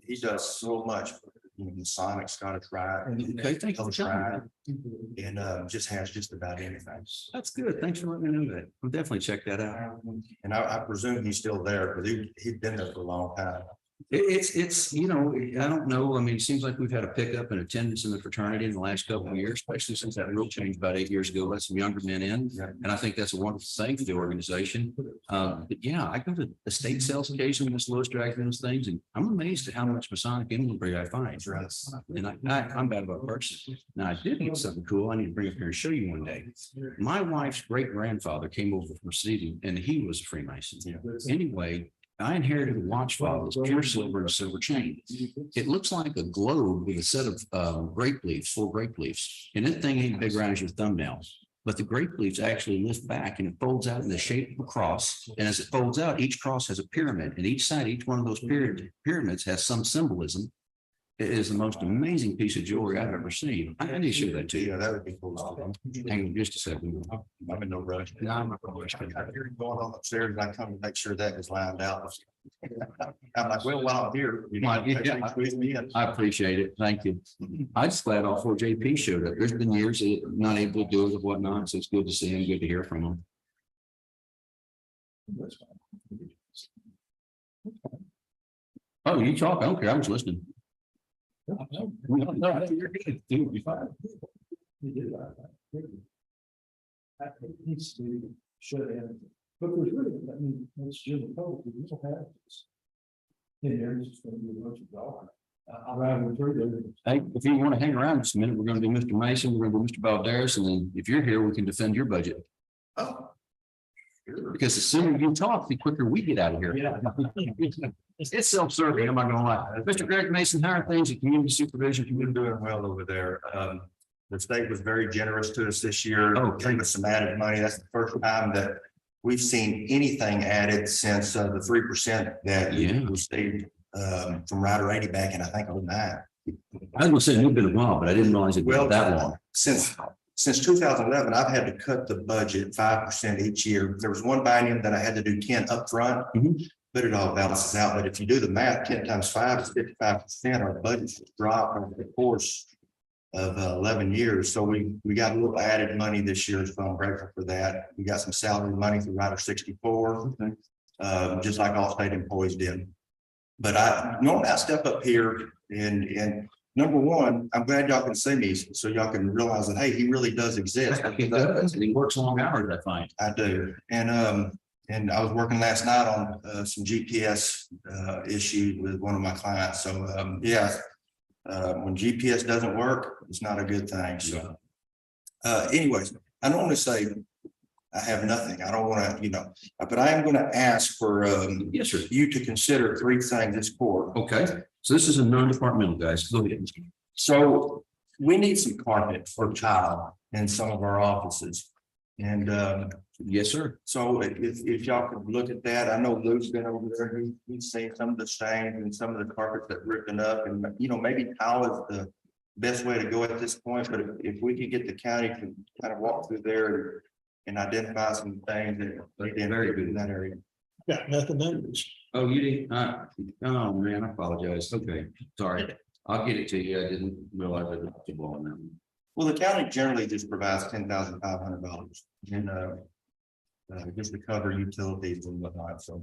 he does so much, Masonic, Scottish Rite. Okay, thank you for telling me. And just has just about anything. That's good. Thanks for letting me know that. I'll definitely check that out. And I presume he's still there, because he'd been there for a long time. It's, you know, I don't know. I mean, it seems like we've had a pickup in attendance in the fraternity in the last couple of years, especially since that rule change about 8 years ago, let some younger men in. Yeah. And I think that's a wonderful thing for the organization. But yeah, I go to estate sales occasionally, Miss Lewis drags me those things, and I'm amazed at how much Masonic inventory I find. And I'm bad about purchasing. Now, I did get something cool. I need to bring up here and show you one day. My wife's great grandfather came over from Sweden, and he was a Freemason. Anyway, I inherited a watch fob that's pure silver and silver chain. It looks like a globe with a set of grape leaves, 4 grape leaves. And that thing ain't big around as your thumbnail. But the grape leaves actually lift back and it folds out in the shape of a cross. And as it folds out, each cross has a pyramid. And each side, each one of those pyramids has some symbolism. It is the most amazing piece of jewelry I've ever seen. I need to show that to you. Yeah, that would be cool. Hang on just a second. I'm in no rush. No, I'm not gonna rush. I hear you going on upstairs, and I come to make sure that is lined out. I'm like, well, while I'm here, you know, Yeah. squeeze me in. I appreciate it. Thank you. I just glad all 4 JP showed up. There's been years that not able to do it and whatnot, so it's good to see him, good to hear from him. Oh, you talk, I don't care. I was listening. No, I think you're good. You'll be fine. Needs to shut in, but there's really, I mean, that's Jim Cole, we don't have this. In there, it's just gonna be a bunch of dollars. I'll ride through Hey, if you want to hang around just a minute, we're going to do Mr. Mason, we're going to do Mr. Valderis, and then if you're here, we can defend your budget. Oh. Because the sooner you talk, the quicker we get out of here. there. Yeah. It's self-serving, I'm not gonna lie. Mr. Greg Mason, how are things at community supervision? You've been doing well over there. The state was very generous to us this year. Oh, Gave us some added money. That's the first time that we've seen anything added since the 3% that Yeah. was stayed from Rider 80 back in, I think, 09. I was gonna say it's been a while, but I didn't realize it was Well, that long. Since 2011, I've had to cut the budget 5% each year. There was one biennium that I had to do 10 upfront. Mhm. But it all balances out. But if you do the math, 10 times 5 is 55%. Our budget's dropped over the course of 11 years. So we got a little added money this year, so I'm grateful for that. We got some salary money through Rider 64, just like all state employees did. But normally I step up here and number one, I'm glad y'all can see me so y'all can realize that, hey, he really does exist. He does, and he works long hours, I find. I do. And I was working last night on some GPS issues with one of my clients. So yeah. When GPS doesn't work, it's not a good thing. So anyways, I don't want to say I have nothing. I don't want to, but I am going to ask for Yes, sir. you to consider three things this court. Okay, so this is a non-departmental, guys. Go ahead. So we need some carpet or tile in some of our offices. And Yes, sir. so if y'all could look at that, I know Lou's been over there, he's seen some of the stains and some of the carpets that ripping up, and maybe tile is the best way to go at this point, but if we could get the county to kind of walk through there and identify some things that they did very good in that area. Got nothing else. Oh, you didn't, oh, man, I apologize. Okay, sorry. I'll get it to you. I didn't realize I dropped the ball on that one. Well, the county generally just provides $10,500 and just to cover utilities and whatnot, so.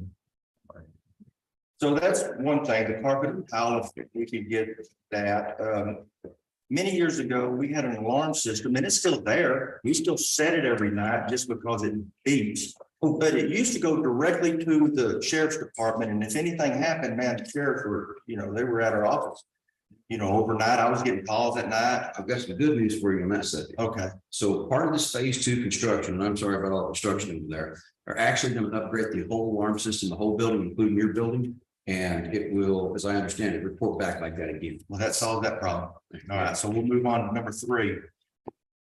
So that's one thing, the carpet and tile, if we could get that. Many years ago, we had an alarm system and it's still there. We still set it every night just because it beeps. But it used to go directly to the sheriff's department, and if anything happened, man, the sheriffs were, they were at our office. Overnight, I was getting calls at night. I've got some good news for you on that subject. Okay, So part of this phase 2 construction, and I'm sorry about all the construction over there, are actually going to upgrade the whole alarm system, the whole building, including your building. And it will, as I understand it, report back like that again. well, that solved that problem. All right, so we'll move on to number 3.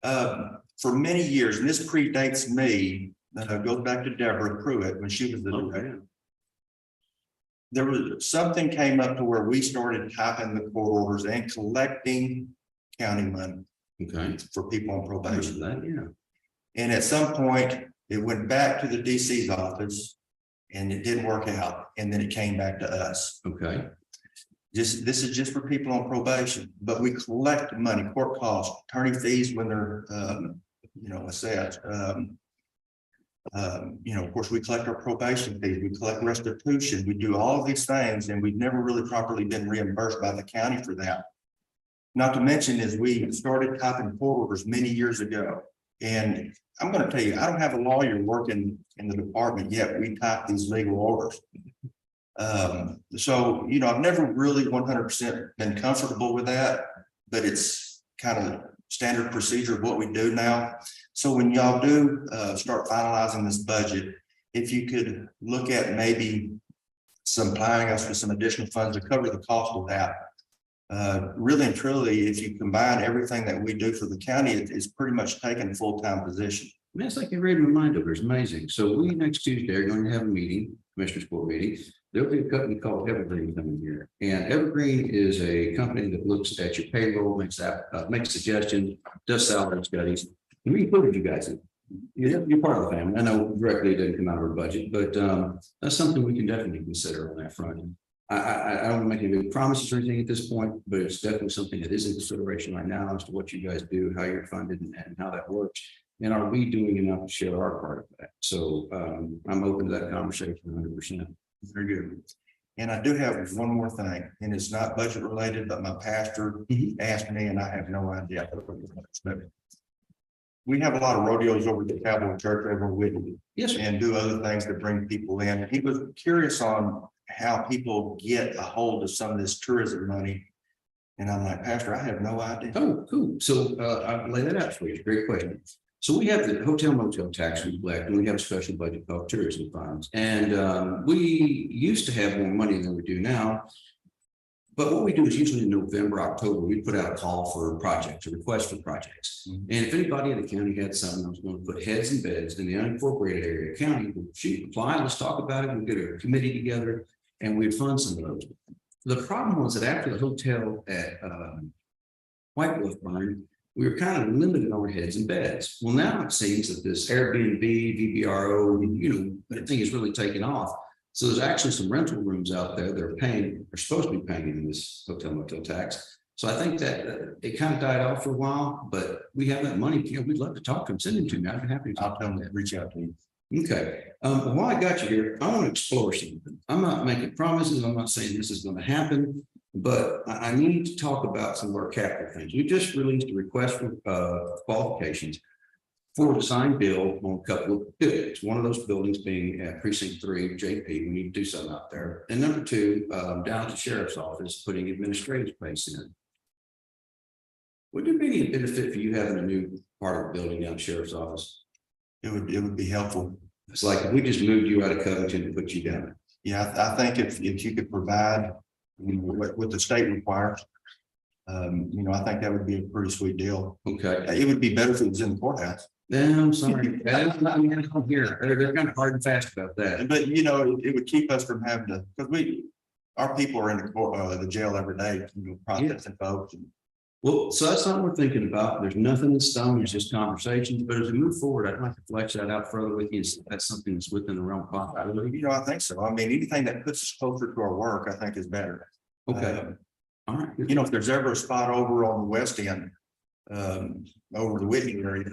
For many years, and this predates me, goes back to Deborah Pruitt when she was the director. There was something came up to where we started typing the court orders and collecting county money Okay. for people on probation. That, yeah. And at some point, it went back to the DC's office and it didn't work out. And then it came back to us. Okay. This is just for people on probation, but we collect money, court costs, attorney fees when they're, assessed. Of course, we collect our probation fees, we collect restitution, we do all of these things, and we've never really properly been reimbursed by the county for that. Not to mention is we started typing court orders many years ago. And I'm going to tell you, I don't have a lawyer working in the department yet. We type these legal orders. So, I've never really 100% been comfortable with that, but it's kind of standard procedure of what we do now. So when y'all do start finalizing this budget, if you could look at maybe supplying us with some additional funds to cover the cost of that. Really and truly, if you combine everything that we do for the county, it's pretty much taking a full-time position. Man, it's like you read my mind over. It's amazing. So we next Tuesday are going to have a meeting, Commissioners Court meeting. There'll be a company called Evergreen coming here. And Evergreen is a company that looks at your payroll, makes suggestions, does salary studies. And we included you guys in. You're part of the family. I know directly it didn't come out of our budget, but that's something we can definitely consider on that front. I don't make any big promises or anything at this point, but it's definitely something that is in consideration right now as to what you guys do, how you're funded and how that works. And are we doing enough to share our part of that? So I'm open to that conversation 100%. Very good. And I do have one more thing, and it's not budget related, but my pastor asked me, and I have no idea. We have a lot of rodeos over at the Cowboy Church over in Whitney. Yes, sir. And do other things to bring people in. And he was curious on how people get a hold of some of this tourism money. And I'm like, Pastor, I have no idea. Oh, cool. So I'll lay that out for you. Great question. So we have the hotel motel tax we collect, and we have a special budget called tourism funds. And we used to have more money than we do now. But what we do is usually in November, October, we put out a call for projects, a request for projects. And if anybody in the county had something, I was going to put heads and beds in the unincorporated area county, she'd apply, let's talk about it, we'll get a committee together and we'd fund some of those. The problem was that after the hotel at White Wolf burned, we were kind of limited on heads and beds. Well, now it seems that this Airbnb, VBRO, that thing is really taking off. So there's actually some rental rooms out there that are supposed to be paying in this hotel motel tax. So I think that it kind of died off for a while, but we have that money. We'd love to talk to them, send them to me. I'd be happy to I'll talk tell to them them. to reach out to you. Okay. While I got you here, I want to explore something. I'm not making promises. I'm not saying this is going to happen, But I need to talk about some of our capital things. We just released a request for qualifications for design build on a couple of buildings. One of those buildings being at precinct 3, JP. We need to do something out there. And number 2, down at the sheriff's office, putting administrative space in. Would there be any benefit for you having a new part of the building down at the sheriff's office? It would be helpful. It's like if we just moved you out of Covington and put you down. Yeah, I think if you could provide, what the state requires. I think that would be a pretty sweet deal. Okay. It would be better if it was in the courthouse, No, I'm sorry. That's not here. They're kind of hard and fast about that. but it would keep us from having to, because our people are in the jail every day, processing folks. Well, so that's something we're thinking about. There's nothing in stone, it's just conversations, but as we move forward, I'd like to flesh that out further with you. That's something that's within the realm of possibility. I think so. I mean, anything that puts us closer to our work, I think is better. Okay, all right. If there's ever a spot over on the west end, over the Whitney area,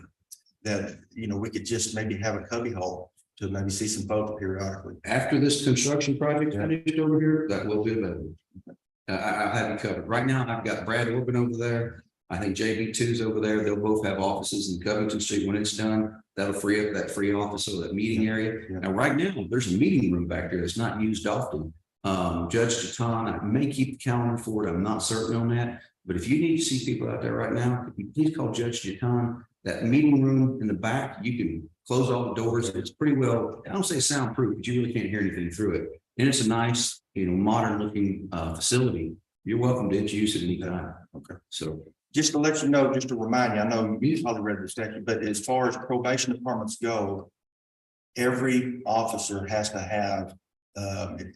that, we could just maybe have a cubby hole to maybe see some folks periodically. After this construction project finished over here, that will be available. I have it covered. Right now, I've got Brad Orban over there. I think JB2's over there. They'll both have offices in Covington Street. When it's done, that'll free up that free office or that meeting area. Yeah. Now, right now, there's a meeting room back there that's not used often. Judge Chaton, I may keep the calendar for it. I'm not certain on that. But if you need to see people out there right now, could you please call Judge Chaton. That meeting room in the back, you can close all the doors. It's pretty well, I don't say soundproof, but you really can't hear anything through it. And it's a nice, modern looking facility. You're welcome to use it anytime. Okay. So Just to let you know, just to remind you, I know you probably read the statute, but as far as probation departments go, every officer has to have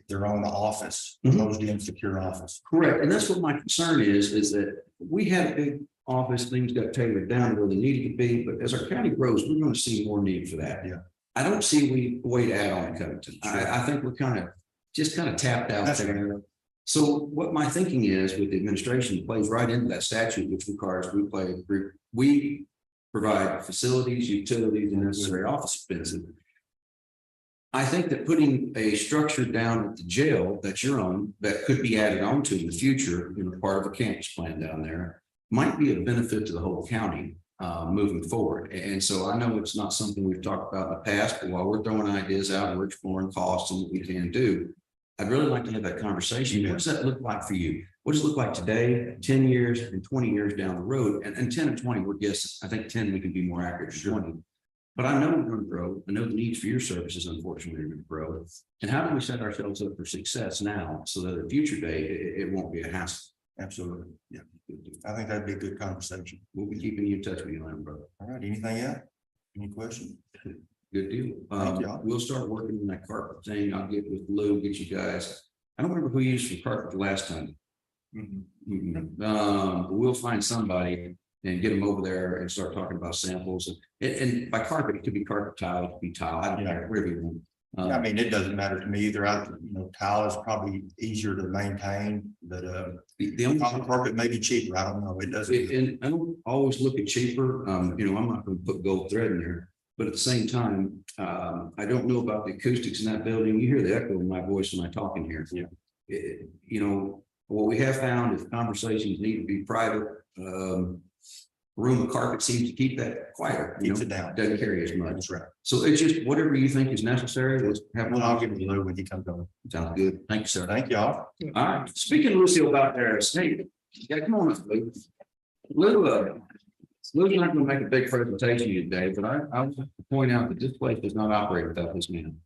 their own office, closed in secure office. correct. And that's what my concern is that we had a big office, things got tailored down where they needed to be, but as our county grows, we're going to see more need for that. Yeah. I don't see a way to add on to Covington. I think we're kind of tapped out That's there. So what my thinking is with the administration plays right into that statute, which requires we provide facilities, utilities, and necessary office expenses. I think that putting a structure down at the jail that you're on, that could be added on to in the future, part of a campus plan down there, might be a benefit to the whole county moving forward. And so I know it's not something we've talked about in the past, but while we're throwing ideas out and we're exploring costs and what we can do, I'd really like to have that conversation. What does that look like for you? What does it look like today, 10 years and 20 years down the road? And 10 and 20, we're guessing. I think 10, we can be more accurate than 20. But I know we're going to grow. I know the needs for your services, unfortunately, are going to grow. And how do we set ourselves up for success now so that at a future day, it won't be a hassle? Absolutely. Yeah. I think that'd be a good conversation. We'll be keeping you in touch with you, brother. All right. Anything else? Any questions? Good deal. Thank you. We'll start working on that carpet thing. I'll get with Lou, get you guys. I don't remember who used for carpet the last time. We'll find somebody and get them over there and start talking about samples. And by carpet, it could be carpet tile, it could be tile. I don't care, whatever you want. I mean, it doesn't matter to me either. Tile is probably easier to maintain, but The only carpet may be cheaper. I don't know. It doesn't. and I don't always look at cheaper. I'm not going to put gold thread in there. But at the same time, I don't know about the acoustics in that building. You hear the echo in my voice when I talk in here. Yeah. What we have found is conversations need to be private. Room of carpet seems to keep that quieter. Keeps it down. Doesn't carry as much. That's right. So it's just whatever you think is necessary. Let's have Well, one. I'll give it to Lou when he comes on. Sounds good. Thank you, sir. Thank y'all. All right. Speaking of Lucille out there, hey, yeah, come on, up, Lou. Lou's not going to make a big presentation today, but I want to point out that this place does not operate without this man.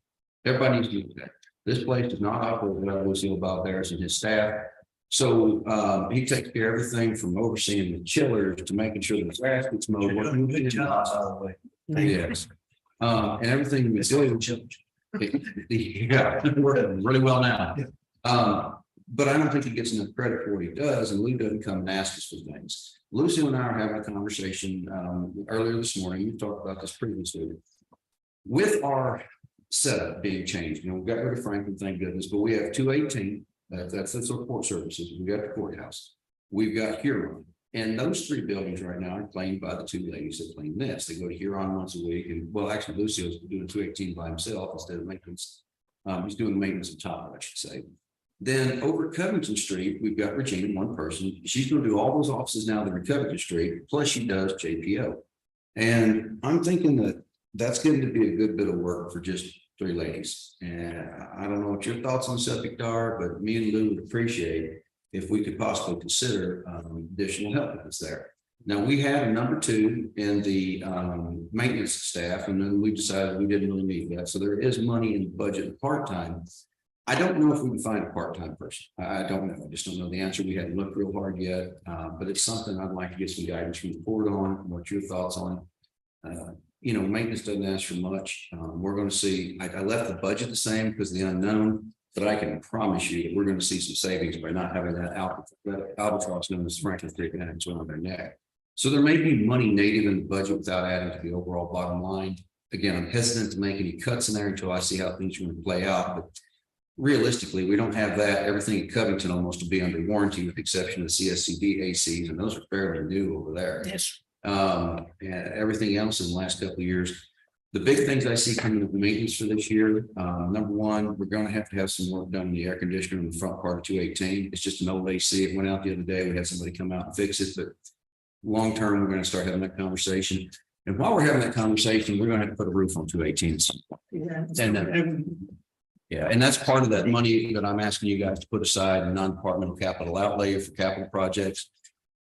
Everybody needs to know that. This place does not operate without Lucille Balderas and his staff. So he takes care of everything from overseeing the chillers to making sure the grass gets mowed. Yes. And everything we do. Yeah, working really well now. But I don't think he gets enough credit for what he does, and Lou doesn't come and ask us for things. Lucy and I are having a conversation earlier this morning. We talked about this previously. With our setup being changed, we got rid of Franklin, thank goodness, but we have 218. That's our court services. We got the courthouse. We've got Huron. And those three buildings right now are claimed by the two ladies that claim this. They go to Huron once a week. And well, actually, Lucio's doing 218 by himself instead of maintenance. He's doing maintenance on top of it, I should say. Then over Covington Street, we've got Regina, one person. She's gonna do all those offices now that are in Covington Street, plus she does JPO. And I'm thinking that that's going to be a good bit of work for just 3 ladies. And I don't know what your thoughts on the subject are, but me and Lou would appreciate if we could possibly consider additional help if it's there. Now, we had a number 2 in the maintenance staff, and then we decided we didn't really need that. So there is money in the budget part-time. I don't know if we can find a part-time person. I don't know. I just don't know the answer. We hadn't looked real hard yet, but it's something I'd like to get some guidance from the board on. What's your thoughts on it? You know, maintenance doesn't ask for much. We're going to see, I left the budget the same because of the unknown, but I can promise you that we're going to see some savings by not having that albatross known as Franklin Creek and on their neck. So there may be money native in the budget without adding to the overall bottom line. Again, I'm hesitant to make any cuts in there until I see how things are going to play out, but realistically, we don't have that. Everything in Covington almost to be under warranty with the exception of the CSCD ACs, and those are fairly new over there. Yes. And everything else in the last couple of years. The big things I see coming up the maintenance for this year, number 1, we're going to have some work done in the air conditioner in the front part of 218. It's just an old AC. It went out the other day. We had somebody come out and fix it, but long term, we're going to start having that conversation. And while we're having that conversation, we're going to have to put a roof on 218 at some point. And yeah, and that's part of that money that I'm asking you guys to put aside in non-departmental capital outlay for capital projects.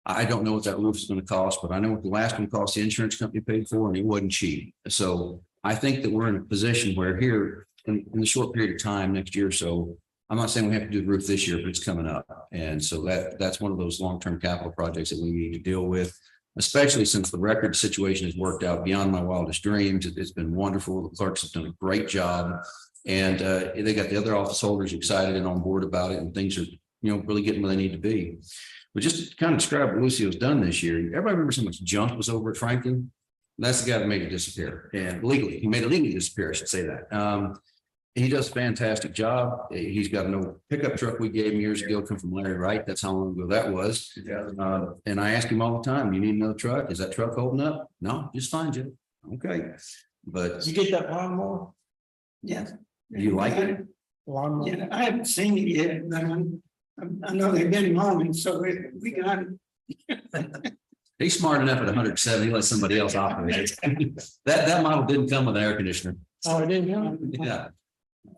I don't know what that roof is going to cost, but I know what the last one cost the insurance company paid for, and it wasn't cheap. So I think that we're in a position where here in the short period of time, next year or so, I'm not saying we have to do the roof this year, but it's coming up. And so that's one of those long-term capital projects that we need to deal with, especially since the record situation has worked out beyond my wildest dreams. It's been wonderful. The clerks have done a great job. And they got the other office holders excited and on board about it, and things are, really getting where they need to be. But just to kind of describe what Lucio's done this year, everybody remembers how much junk was over at Franklin? That's the guy that made it disappear, and legally, he made it legally disappear, I should say that. He does a fantastic job. He's got an old pickup truck we gave him years ago, come from Larry Wright. That's how long ago that was. And I ask him all the time, you need another truck? Is that truck holding up? No, just fine, Jim. Okay. But You get that lawnmower? Yeah. you like it? Lawnmower? Yeah, I haven't seen it yet, but I know they've been loaning, so we got it. He's smart enough at 107, he lets somebody else operate it. That model didn't come with an air conditioner. Oh, it didn't, huh? Yeah.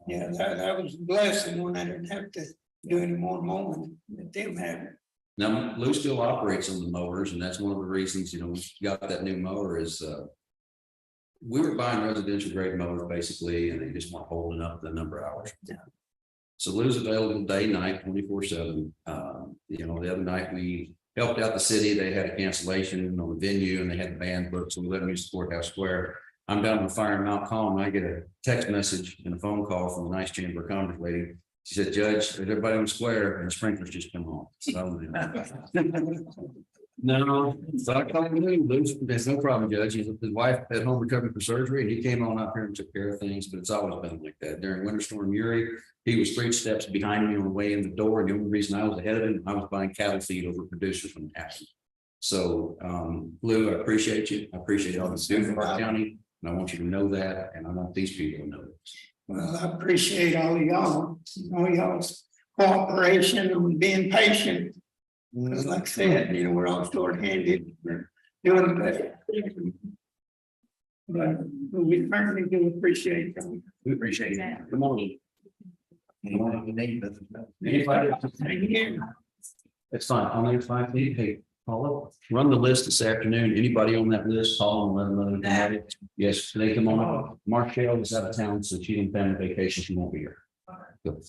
Yeah, that was a blessing when I didn't have to do any more mowing, let them have it. Now, Lou still operates on the mowers, and that's one of the reasons, we got that new mower is, we were buying residential grade mowers basically, and they just weren't holding up the number of hours. So Lou's available day, night, 24/7. The other night we helped out the city. They had a cancellation on the venue and they had the band booked, so we let them use the courthouse square. I'm down on Fire and Mount Calm, and I get a text message and a phone call from the nice Chamber of Commerce lady. She said, Judge, is everybody on the square? And the sprinklers just come on. So, no, so I called Lou. There's no problem, Judge. His wife at home recovering from surgery, and he came on up here and took care of things, but it's always been like that. During Winter Storm Uri, he was 3 steps behind me on the way in the door, and the only reason I was ahead of him, I was buying cattle feed over producers when it happened. So, Lou, I appreciate you. I appreciate all that's doing for our county, and I want you to know that, and I want these people to know it. Well, I appreciate all of y'all, y'all's cooperation and being patient. Because like I said, we're all short-handed, we're doing the best. But we certainly do appreciate them. We appreciate it. Come on. Anybody? Thank you. It's fine. On the 5 feet, hey, Paula, run the list this afternoon. Anybody on that list, call them, let them know. Yes, they come on. Marshall is out of town, so she didn't plan a vacation. She won't be here. Good.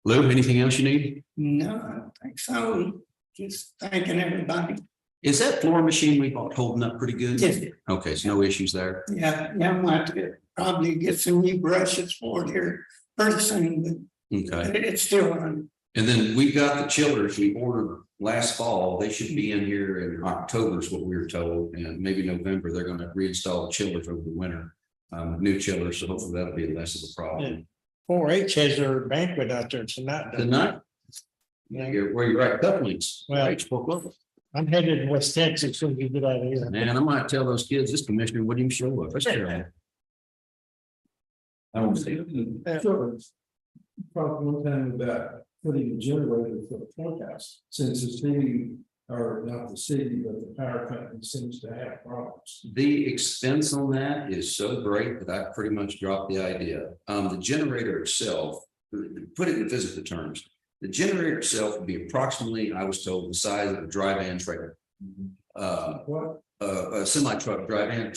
Lou, anything else you need? No, I don't think so. Just thanking everybody. Is that floor machine we bought holding up pretty good? Yes. Okay, so no issues there. Yeah, I'm gonna have to probably get some new brushes for it here pretty soon, Okay. but it's still on. And then we got the chillers we ordered last fall. They should be in here in October is what we were told, and maybe November. They're going to reinstall the chillers over the winter. New chillers, so hopefully that'll be less of a problem. 4-H has their banquet out there tonight. Tonight, where you're at, Couplings. Well- Right, spoke up. I'm headed to West Texas, so you get out of here. Man, I might tell those kids this commissioner wouldn't even show up. That's terrible. I won't say it. Sure. talked one time about putting a generator for the courthouse, since the city, or not the city, but the power company seems to have problems. The expense on that is so great that I pretty much dropped the idea. The generator itself, put it in physical terms. The generator itself would be approximately, I was told, the size of a dry van trailer. What? A semi truck trailer.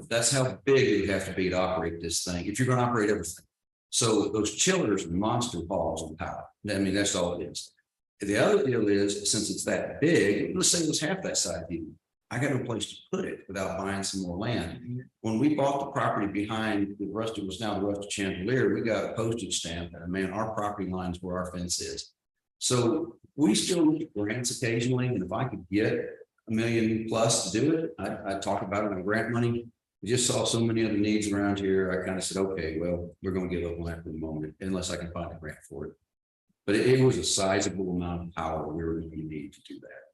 That's how big it would have to be to operate this thing, if you're gonna operate everything. So those chillers are monster balls of power. I mean, that's all it is. The other deal is, since it's that big, let's say it was half that size, even, I got no place to put it without buying some more land. When we bought the property behind the Rusty, was now the Rusty Chandelier, we got a postage stamp, and man, our property lines where our fence is. So we still look at grants occasionally, and if I could get $1 million plus to do it, I talk about it on grant money. We just saw so many other needs around here. I kind of said, okay, well, we're gonna give up on that for the moment, unless I can find a grant for it. But it was a sizable amount of power we were going to need to do that.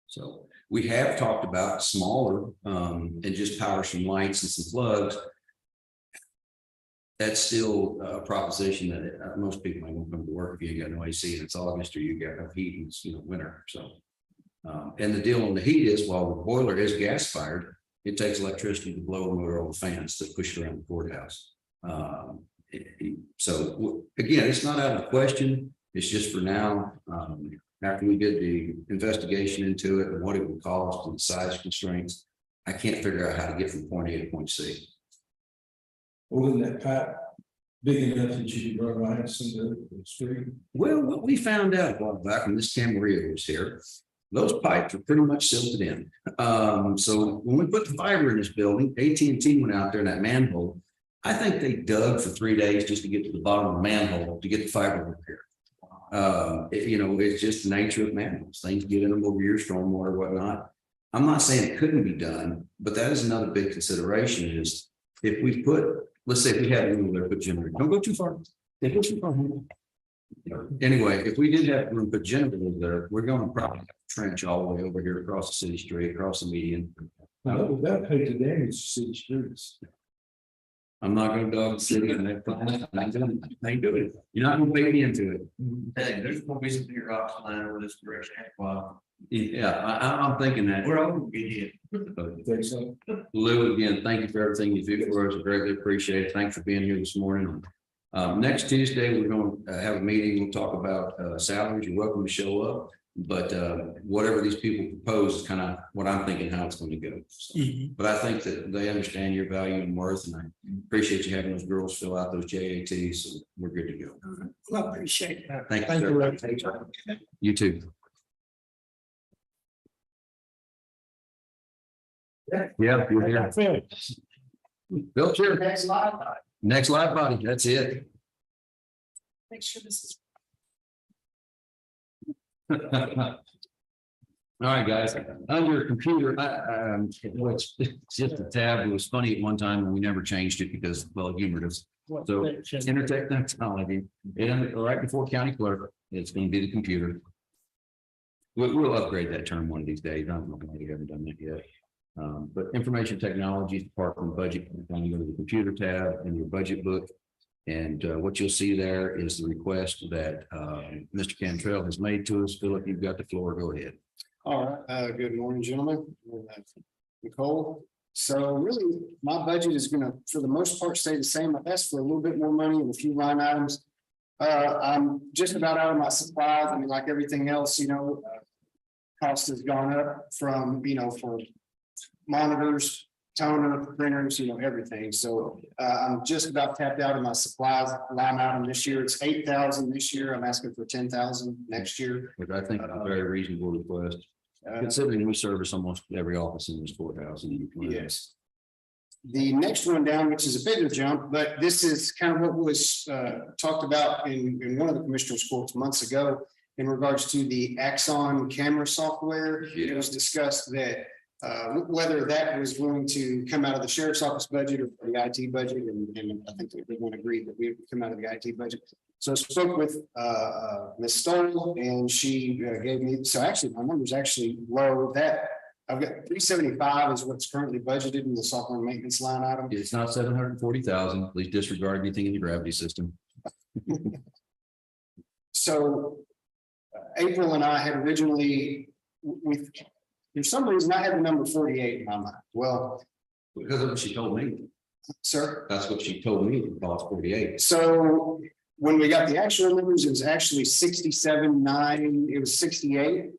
So we have talked about smaller and just power some lights and some plugs. That's still a proposition that most people ain't gonna come to work if you ain't got no AC and it's August, or you got no heat and it's winter. So and the deal on the heat is, while the boiler is gas fired, it takes electricity to blow and motor all the fans that push around the courthouse. So again, it's not out of the question. It's just for now. After we did the investigation into it and what it would cost and the size constraints, I can't figure out how to get from point A to point C. Wasn't that pipe big enough that you could run lines in the street? Well, what we found out a while back when this Camarillo was here, those pipes are pretty much silted in. So when we put the fiber in this building, AT&T went out there in that manhole. I think they dug for 3 days just to get to the bottom of the manhole to get the fiber over here. It's just the nature of manholes. Things get in them over your stormwater, whatnot. I'm not saying it couldn't be done, but that is another big consideration is if we put, let's say if we had room there, put generator, don't go too far. Don't go too far. Anyway, if we did have room to put generators there, we're going to probably have to trench all the way over here across the city street, across the median. That paid the damage to city streets. I'm not gonna dog the city and that. I ain't doing it. You're not gonna bait me into it. Hey, there's gonna be some big rocks flying over this direction. Wow. Yeah, I'm thinking that. We're all gonna get hit. Think so? Lou, again, thank you for everything you do for us. I greatly appreciate it. Thanks for being here this morning. Next Tuesday, we're going to have a meeting. We'll talk about salaries. You're welcome to show up. But whatever these people propose is kind of what I'm thinking how it's going to go. So, but I think that they understand your value and worth, and I appreciate you having those girls fill out those JATs. So we're good to go. I appreciate that. Thank you, sir. You too. Yeah, you're here. Bill, sure. Next live body. That's it. Make sure this is. All right, guys, under computer, it's just a tab. It was funny at one time and we never changed it because, well, humor does. So Intertech Technology, and right before county clerk, it's going to be the computer. We'll upgrade that term one of these days. I don't know why you haven't done that yet. But information technology, department budget, you go to the computer tab in your budget book. And what you'll see there is the request that Mr. Cantrell has made to us. Philip, you've got the floor. Go ahead. All right, good morning, gentlemen. Nicole. So really, my budget is gonna, for the most part, stay the same. I've asked for a little bit more money in a few line items. I'm just about out of my supplies. I mean, like everything else, cost has gone up from, for monitors, toner, printers, everything. So I'm just about tapped out of my supplies line item this year. It's 8,000 this year. I'm asking for 10,000 next year. Which I think is a very reasonable request, considering we service almost every office in this courthouse. Yes. The next one down, which is a bigger jump, but this is kind of what was talked about in one of the commissioners' courts months ago in regards to the Axon camera software. It was discussed that whether that was going to come out of the sheriff's office budget or the IT budget, and I think everyone agreed that we would come out of the IT budget. So I spoke with Ms. Stoll, and she gave me, so actually my numbers actually low. That I've got 375 is what's currently budgeted in the software maintenance line item. It's not 740,000. Please disregard anything in the gravity system. So April and I had originally, with, for some reason, I had the number 48 in my mind. Well, Because of what she told me. sir, That's what she told me, it cost 48. so when we got the actual numbers, it was actually 67.9, it was 68.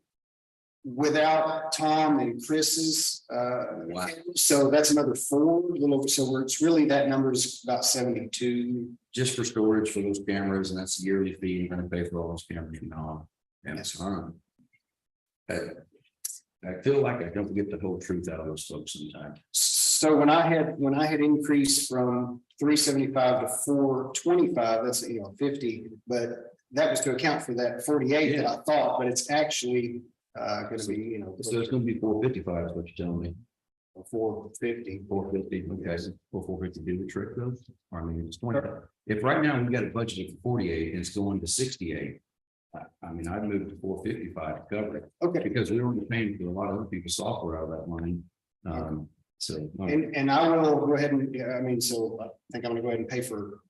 Without Tom and Chris's, Wow. so that's another 4, a little over, so it's really, that number is about 72. Just for storage for those cameras, and that's the yearly fee, you're gonna pay for all those cameras and all. And Yes. it's I feel like I don't get the whole truth out of those folks sometimes. So when I had increased from 375 to 425, that's, 50, but that was to account for that 48 that I thought, but it's actually gonna be, So it's gonna be 455 is what you're telling me. 450. 450, okay, so 450 do the trick though? Or I mean, it's 20. If right now we've got a budget for 48 and it's going to 68. I mean, I'd move to 455 to cover it, Okay, because we don't paying for a lot of other people's software out of that money. So. and I will go ahead and, yeah, I mean, so I think I'm gonna go ahead and pay for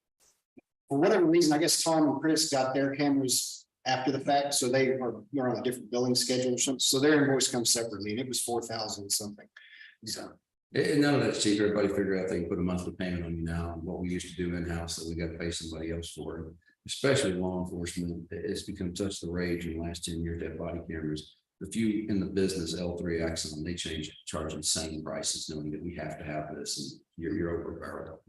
whatever reason, I guess Tom and Chris got their cameras after the fact, so they're on a different billing schedule or something, so their invoice comes separately, and it was 4,000 something. So, And none of that's cheap. Everybody figure out they can put a monthly payment on you now, and what we used to do in-house that we got to pay somebody else for. Especially law enforcement, it's become such the rage in the last 10 years that body cameras. The few in the business, L3 Axon, they charge insane prices knowing that we have to have this, and you're over barrel.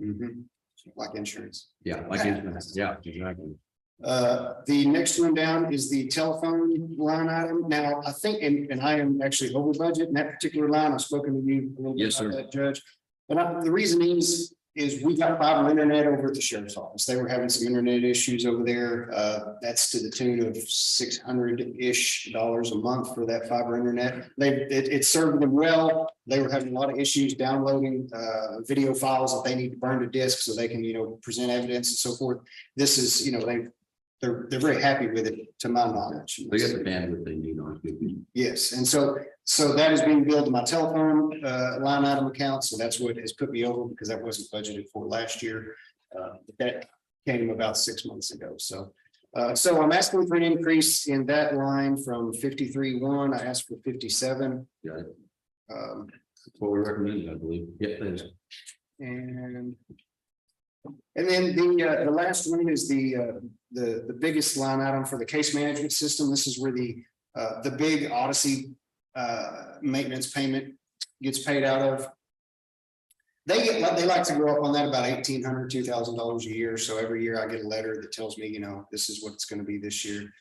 like insurance. Yeah, like, yeah, exactly. The next one down is the telephone line item. Now, I think, and I am actually over budget in that particular line. I've spoken to you a little bit Yes, about sir. that, Judge. But the reason is we got fiber internet over at the sheriff's office. They were having some internet issues over there. That's to the tune of $600-ish a month for that fiber internet. It served them well. They were having a lot of issues downloading video files that they need to burn to disk so they can, present evidence and so forth. This is, they're very happy with it, to my knowledge. They got the bandwidth they need on it. Yes, and so that is being billed to my telephone line item account, so that's what has put me over, because that wasn't budgeted for last year. That came about 6 months ago, so I'm asking for an increase in that line from 53.1, I asked for 57. Got it. Um, That's what we recommended, I believe. Yeah, it is. And then the last one is the biggest line item for the case management system. This is where the big Odyssey maintenance payment gets paid out of. They like to go up on that about $1,800, $2,000 a year. So every year I get a letter that tells me, this is what it's going to be this year.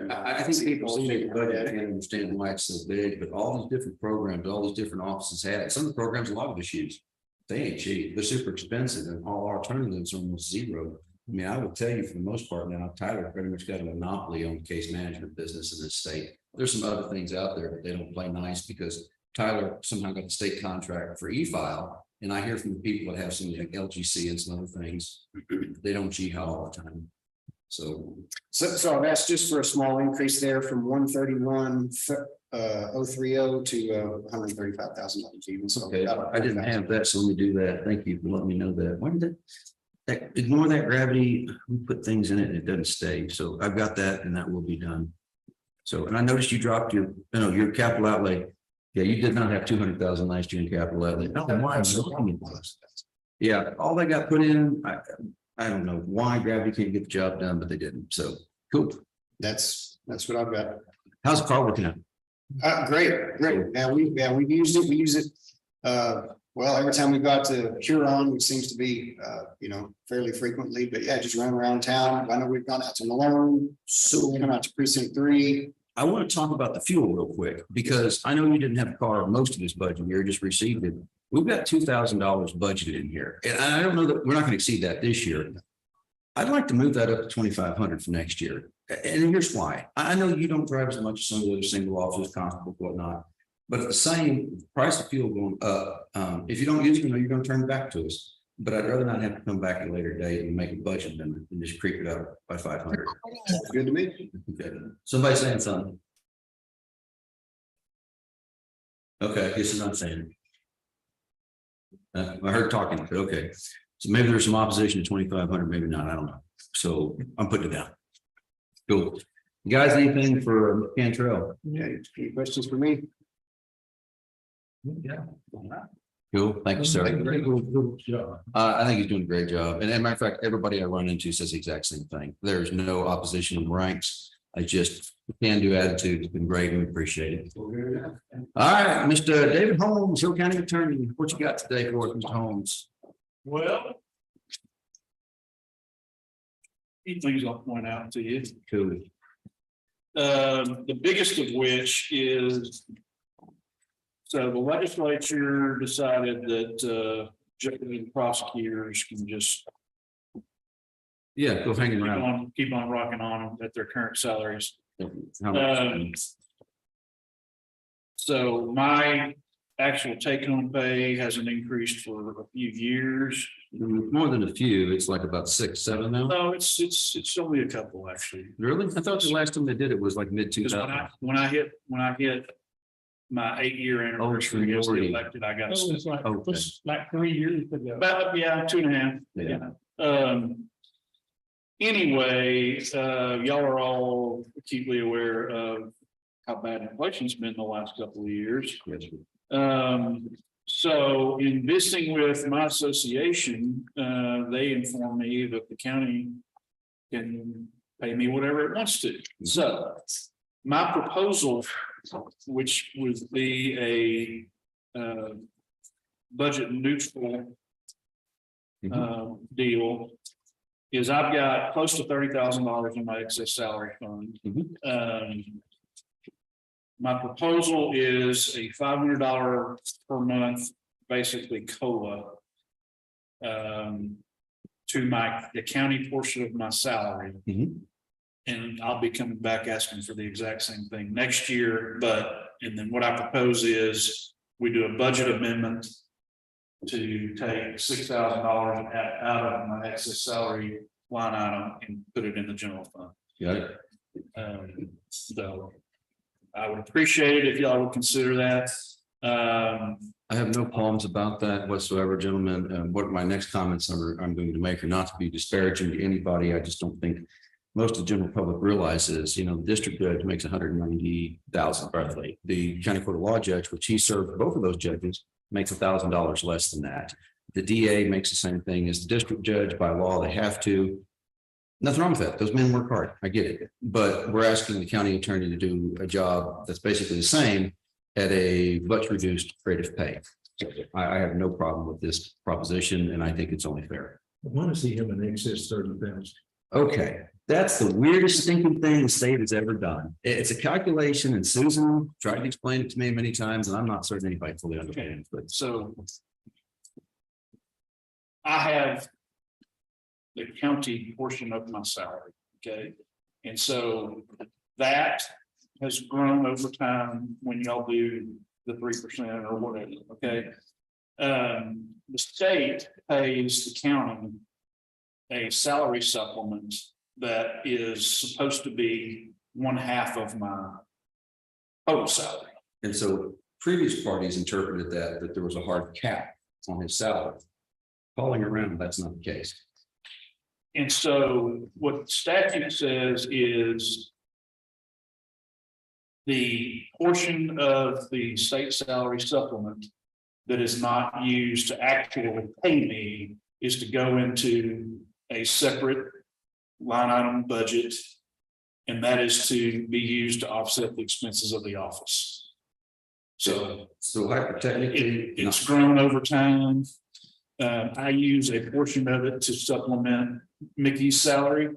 I think people see the budget and understand why it's so big, but all these different programs, all these different offices have, some of the programs, a lot of us use. They ain't cheap, they're super expensive, and all alternatives are almost zero. I mean, I will tell you for the most part now, Tyler pretty much got a monopoly on case management business in this state. There's some other things out there, but they don't play nice because Tyler somehow got the state contract for e-file. And I hear from the people that have some like LGC and some other things, they don't G-How all the time. So I've asked just for a small increase there from 131,030 to $135,000 even. So okay, I didn't have that, so let me do that. Thank you for letting me know that. When did that ignore that gravity? We put things in it and it doesn't stay. So I've got that and that will be done. So, and I noticed you dropped your capital outlay. Yeah, you did not have 200,000 last year in capital outlay. No, why I'm looking at this. Yeah, all they got put in, I don't know why gravity can't get the job done, but they didn't. So cool. That's what I've got. How's the car working out? Great. Yeah, we've used it. We use it. Well, every time we got to Huron, which seems to be, fairly frequently, but yeah, just running around town. I know we've gone out to Malone, so we come out to precinct 3. I want to talk about the fuel real quick, because I know you didn't have a car most of this budget year, just received it. We've got $2,000 budgeted in here. And I don't know that we're not going to exceed that this year. I'd like to move that up to 2,500 for next year. And here's why. I know you don't drive as much as some of the other single officers, constables, whatnot. But at the same price of fuel going up, if you don't use it, you're going to turn it back to us. But I'd rather not have to come back at a later date and make a budget than just creep it up by 500. Good to me. Okay. Somebody saying something. Okay, this is not saying. I heard talking, but okay, so maybe there's some opposition to 2,500, maybe not, I don't know, so I'm putting it down. Cool. You guys, anything for Cantrell? Yeah, any questions for me? Yeah. Cool, thank you, sir. Good job. I think he's doing a great job. And as a matter of fact, everybody I run into says the exact same thing. There's no opposition in ranks. I just can-do attitude has been great and we appreciate it. All right, Mr. David Holmes, Hill County Attorney, what you got today for us, Mr. Holmes? Well. Few things I'll point out to you. Cool. The biggest of which is. So the legislature decided that judges and prosecutors can just Yeah, go hanging around. keep on rocking on at their current salaries. How much? So my actual take-home pay hasn't increased for a few years. More than a few, it's like about 6, 7 now. No, it's only a couple, actually. Really? I thought the last time they did it was like mid Because 2000. when I hit my 8-year anniversary as the Lordy. elected, I got It was like, Okay. was like 3 years ago. about, 2.5. Yeah. Anyway, y'all are all acutely aware of how bad inflation's been the last couple of years. Yes. So in visiting with my association, they informed me that the county can pay me whatever it wants to. So my proposal, which would be a budget neutral deal, is I've got close to $30,000 in my excess salary fund. My proposal is a $500 per month, basically COLA. To the county portion of my salary. Mhm. And I'll be coming back asking for the exact same thing next year, and then what I propose is we do a budget amendment. To take $6,000 out of my excess salary line item and put it in the general fund. Got it. So I would appreciate it if y'all would consider that. I have no qualms about that whatsoever, gentlemen. What my next comments I'm going to make are not to be disparaging to anybody. I just don't think most of the general public realizes, the district judge makes $190,000 roughly. The county court of law judge, which he served both of those judges, makes $1,000 less than that. The DA makes the same thing as the district judge. By law, they have to. Nothing wrong with that. Those men work hard. I get it. But we're asking the county attorney to do a job that's basically the same at a much reduced rate of pay. So I have no problem with this proposition, and I think it's only fair. I want to see him in excess 30,000. Okay, that's the weirdest thinking thing the state has ever done. It's a calculation, and Susan tried to explain it to me many times, and I'm not certain anybody fully understands, but So I have the county portion of my salary, okay? And so that has grown over time when y'all do the 3% or whatever, okay? The state pays the county a salary supplement that is supposed to be 1/2 of my total salary. and so previous parties interpreted that there was a hard cap on his salary. Calling around, that's not the case. And so what the statute says is the portion of the state salary supplement that is not used to actually pay me is to go into a separate line item budget. And that is to be used to offset the expenses of the office. So So hypothetically, it's grown over time. I use a portion of it to supplement Mickey's salary.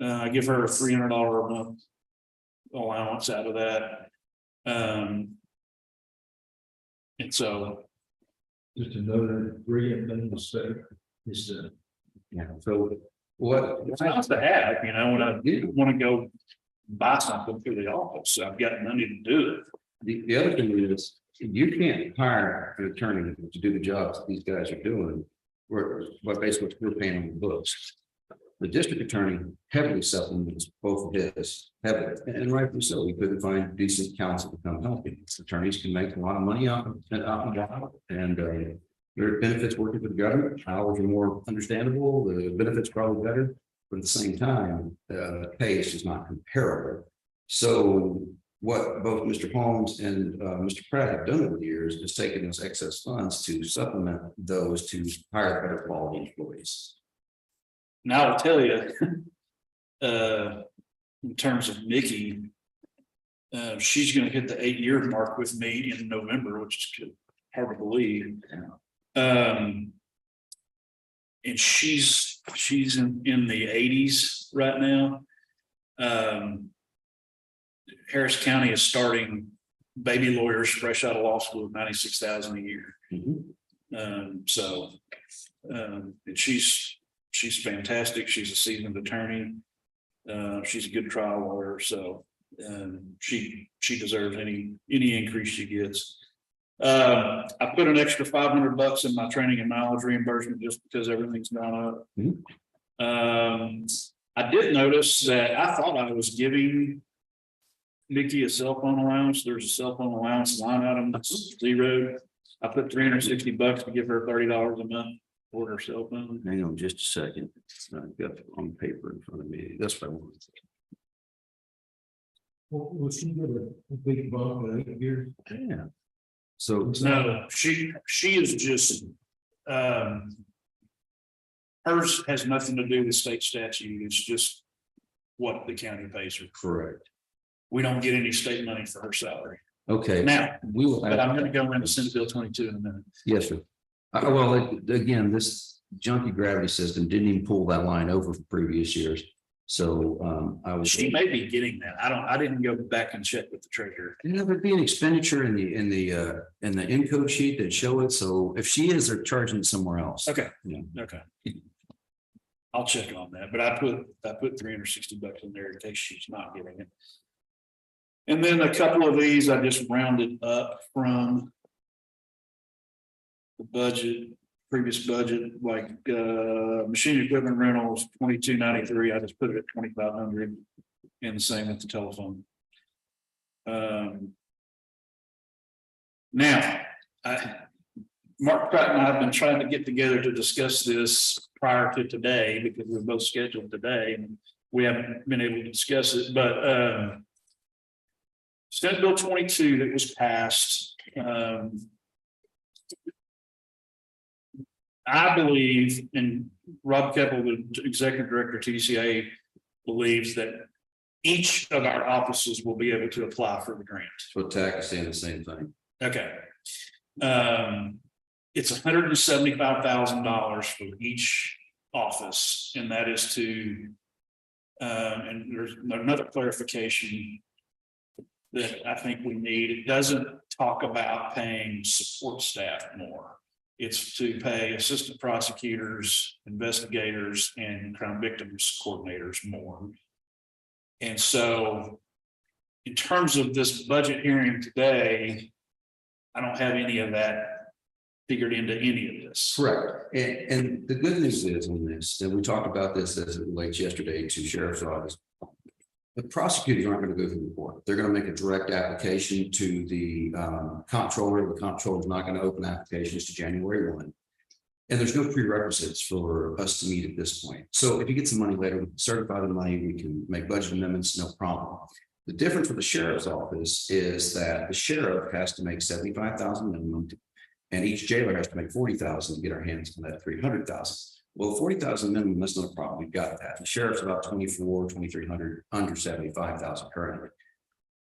I give her a $300 a month allowance out of that. And so. Just another brilliant thing to say is that. yeah, so what? It's nice to have, when I want to go buy something for the office, I've got money to do it. The other thing is, you can't hire an attorney to do the jobs that these guys are doing. What basically we're paying on the books. The district attorney heavily supplements both of his, heavily, and rightfully so. We couldn't find decent counsel to come help him. Attorneys can make a lot of money out of and there are benefits working for the government. Hours are more understandable. The benefits probably better, but at the same time, pay is just not comparable. So what both Mr. Holmes and Mr. Pratt have done over the years is taken those excess funds to supplement those to hire better quality employees. Now I'll tell you, in terms of Nikki, she's gonna hit the 8-year mark with me in November, which is hard to believe. And she's in the 80s right now. Harris County is starting baby lawyers fresh out of law school at $96,000 a year. And she's fantastic. She's a seasoned attorney. She's a good trial lawyer, so she deserves any increase she gets. I put an extra $500 in my training and knowledge reimbursement just because everything's gone up. I did notice that I thought I was giving Nikki a cell phone allowance. There's a cell phone allowance line item that's zeroed. I put $360 to give her $30 a month for her cell phone. Hang on just a second. I've got it on paper in front of me. That's what I want. Well, she get a big bump in 8 years? Yeah. So No, she is just, hers has nothing to do with state statute. It's just what the county pays her. correct. We don't get any state money for her salary. Okay. Now, We will. but I'm gonna go into Senate Bill 22 in a minute. Yes, sir. Well, again, this junkie gravity system didn't even pull that line over for previous years. So I was. She may be getting that. I didn't go back and check with the treasurer. There'd be an expenditure in the encode sheet that show it. So if she is, they're charging it somewhere else. Okay. Yeah. Okay. I'll check on that, but I put $360 in there in case she's not getting it. And then a couple of these I just rounded up from the budget, previous budget, like machine equipment rentals, 2293. I just put it at 2,500, and the same with the telephone. Now, Mark Pratt and I have been trying to get together to discuss this prior to today because we're both scheduled today and we haven't been able to discuss it, but Senate Bill 22 that was passed, I believe, and Rob Keppel, the executive director of TCA, believes that each of our offices will be able to apply for the grant. So TAC is saying the same thing. Okay. It's $175,000 for each office, and that is to, and there's another clarification that I think we need. It doesn't talk about paying support staff more. It's to pay assistant prosecutors, investigators, and crime victims coordinators more. And so in terms of this budget hearing today, I don't have any of that figured into any of this. Correct. And the good news is on this, and we talked about this as it relates yesterday to sheriff's office. The prosecutors aren't going to go through the court. They're going to make a direct application to the comptroller. The comptroller is not going to open applications to January 1. And there's no prerequisites for us to meet at this point. So if you get some money later, we can certify the money, we can make budget amendments, no problem. The difference with the sheriff's office is that the sheriff has to make 75,000 minimum, and each jailer has to make 40,000 to get our hands on that 300,000. Well, 40,000 minimum, that's not a problem. We've got that. The sheriff's about 2,300 under 75,000 currently.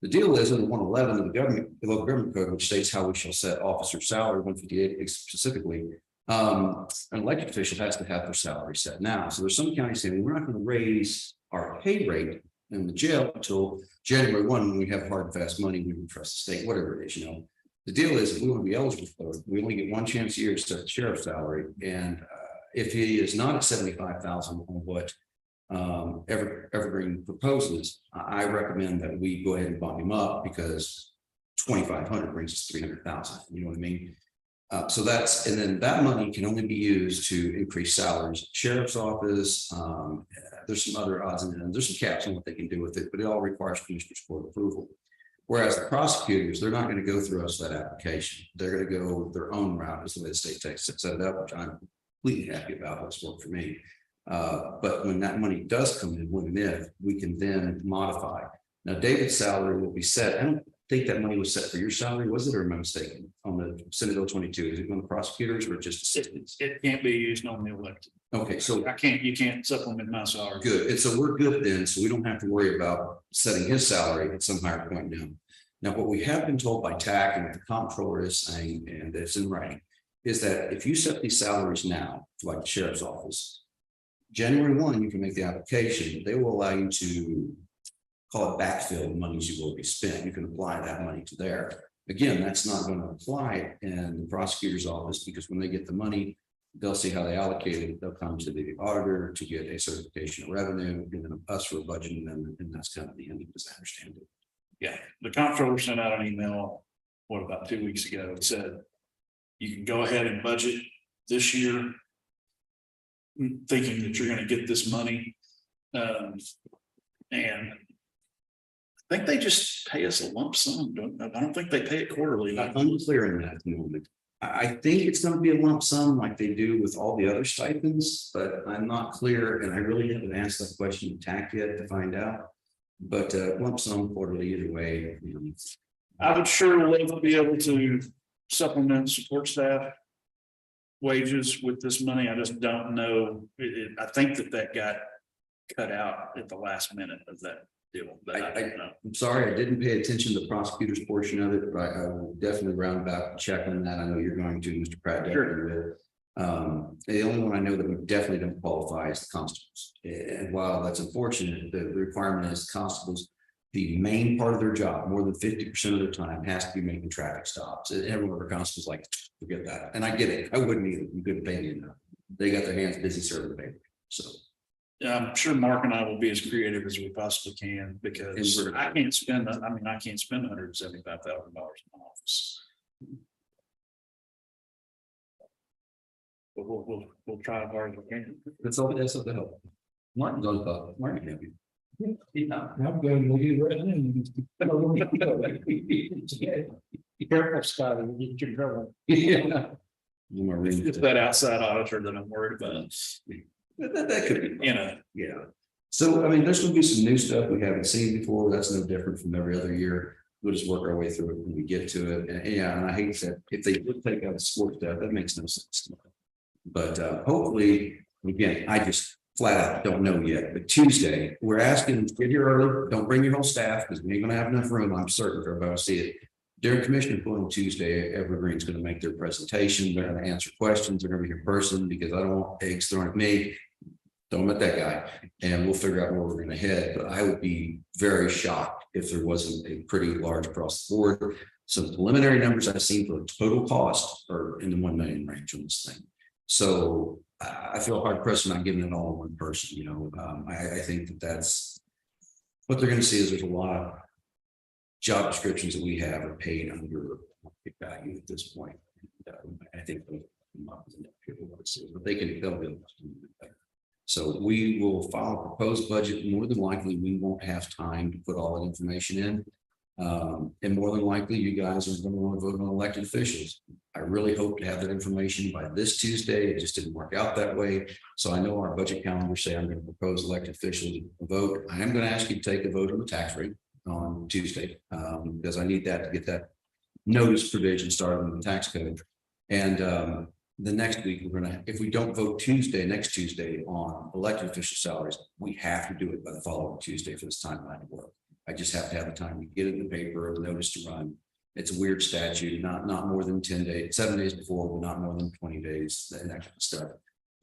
The deal is in 111 of the government, the local government code, which states how we shall set officer salary, 158 specifically. An elected official has to have their salary set now. So there's some counties saying we're not going to raise our pay rate in the jail until January 1, when we have hard and fast money, we can trust the state, whatever it is, you know. The deal is if we want to be eligible for it, we only get one chance a year to set the sheriff's salary. And if he is not at 75,000 on what Evergreen proposes, I recommend that we go ahead and bump him up because 2,500 brings us 300,000. You know what I mean? So that's, and then that money can only be used to increase salaries, sheriff's office, there's some other odds and ends, there's some caps on what they can do with it, but it all requires commissioner's court approval. Whereas the prosecutors, they're not going to go through us that application. They're going to go their own route as the way the state takes it, set it up, which I'm completely happy about. It's worked for me. But when that money does come in, when and if, we can then modify. Now, David's salary will be set. I don't think that money was set for your salary, was it, or am I mistaken? On the Senate Bill 22, is it on the prosecutors or just assistants? It can't be used on the elected. Okay, so You can't supplement my salary. good. And so we're good then. So we don't have to worry about setting his salary at some higher point now. Now, what we have been told by TAC and what the comptroller is saying, and it's in writing, is that if you set these salaries now, like the sheriff's office, January 1, you can make the application. They will allow you to call it backfill the monies you've already spent. You can apply that money to there. Again, that's not going to apply in the prosecutor's office because when they get the money, they'll see how they allocate it. They'll come to the auditor to get a certification of revenue, and then us for a budget, and that's kind of the end of it, as I understand it. Yeah, the comptroller sent out an email, what, about 2 weeks ago, it said, you can go ahead and budget this year, thinking that you're gonna get this money. And I think they just pay us a lump sum, I don't think they pay it quarterly. I'm unclear on that at the moment. I think it's going to be a lump sum like they do with all the other stipends, but I'm not clear, and I really haven't asked that question to TAC yet to find out. But lump sum quarterly either way. I would sure love to be able to supplement support staff wages with this money. I just don't know. I think that got cut out at the last minute of that deal. But I don't know. I'm sorry, I didn't pay attention to the prosecutor's portion of it, but I will definitely round back and check on that. I know you're going to, Mr. Pratt. Sure. The only one I know that we definitely don't qualify is the constables. And while that's unfortunate, the requirement is constables, the main part of their job, more than 50% of their time, has to be making traffic stops. And everyone of our constables like, forget that. And I get it. I wouldn't either. You couldn't pay me enough. They got their hands busy serving the paper. So Yeah, I'm sure Mark and I will be as creative as we possibly can because I can't spend $175,000 in my office. But we'll try as hard as we can. that's all. That's all the help. Martin's on the Martin can help you. I'm going to leave right now. Careful, Scotty, you get your trouble. Yeah. It's that outside auditor that I'm worried about. That could be, You know, yeah. So, I mean, there's gonna be some new stuff we haven't seen before. That's no different from every other year. We'll just work our way through it when we get to it. And yeah, and I hate that if they would take out the sports stuff, that makes no sense to me. But hopefully, again, I just flat out don't know yet. But Tuesday, we're asking them to get here early. Don't bring your whole staff because we ain't gonna have enough room. I'm certain for everybody to see it. During Commissioner Pulling Tuesday, Evergreen's going to make their presentation. They're going to answer questions. They're going to be in person because I don't want eggs thrown at me. Don't let that guy. And we'll figure out where we're going to head. But I would be very shocked if there wasn't a pretty large across the board. So the preliminary numbers I've seen for total cost are in the 1 million range on this thing. So I feel hard pressed not giving it all to one person. You know, I think that's what they're going to see is there's a lot of job descriptions that we have are paid under market value at this point. I think but they can they'll be able to do that. So we will file a proposed budget. More than likely, we won't have time to put all that information in. And more than likely, you guys are going to want to vote on elected officials. I really hope to have that information by this Tuesday. It just didn't work out that way. So I know our budget calendar say I'm going to propose elected officials to vote. I am going to ask you to take a vote on the tax rate on Tuesday, because I need that to get that notice provision started in the tax code. And the next week, we're gonna, if we don't vote next Tuesday on elected official salaries, we have to do it by the following Tuesday for this timeline to work. I just have to have the time to get it in the paper, the notice to run. It's a weird statute, not more than 10 days, 7 days before, but not more than 20 days, and that kind of stuff.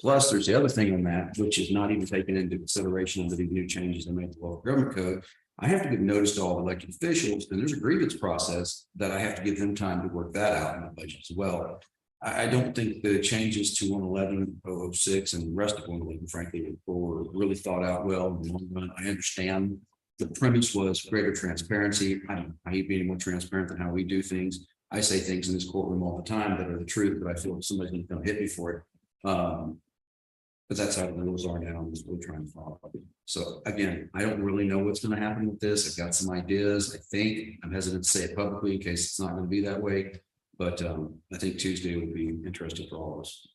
Plus, there's the other thing on that, which is not even taken into consideration under the new changes they made to the local government code. I have to give notice to all elected officials, and there's a grievance process that I have to give them time to work that out in the budget as well. I don't think the changes to 111.006 and the rest of 111, frankly, were really thought out well. In the long run. I understand the premise was greater transparency. I hate being more transparent than how we do things. I say things in this courtroom all the time that are the truth, but I feel somebody's gonna come hit me for it. But that's how the rules are now, is we're trying to follow. So again, I don't really know what's gonna happen with this. I've got some ideas. I think I'm hesitant to say it publicly in case it's not gonna be that way. But I think Tuesday would be interesting for all of us.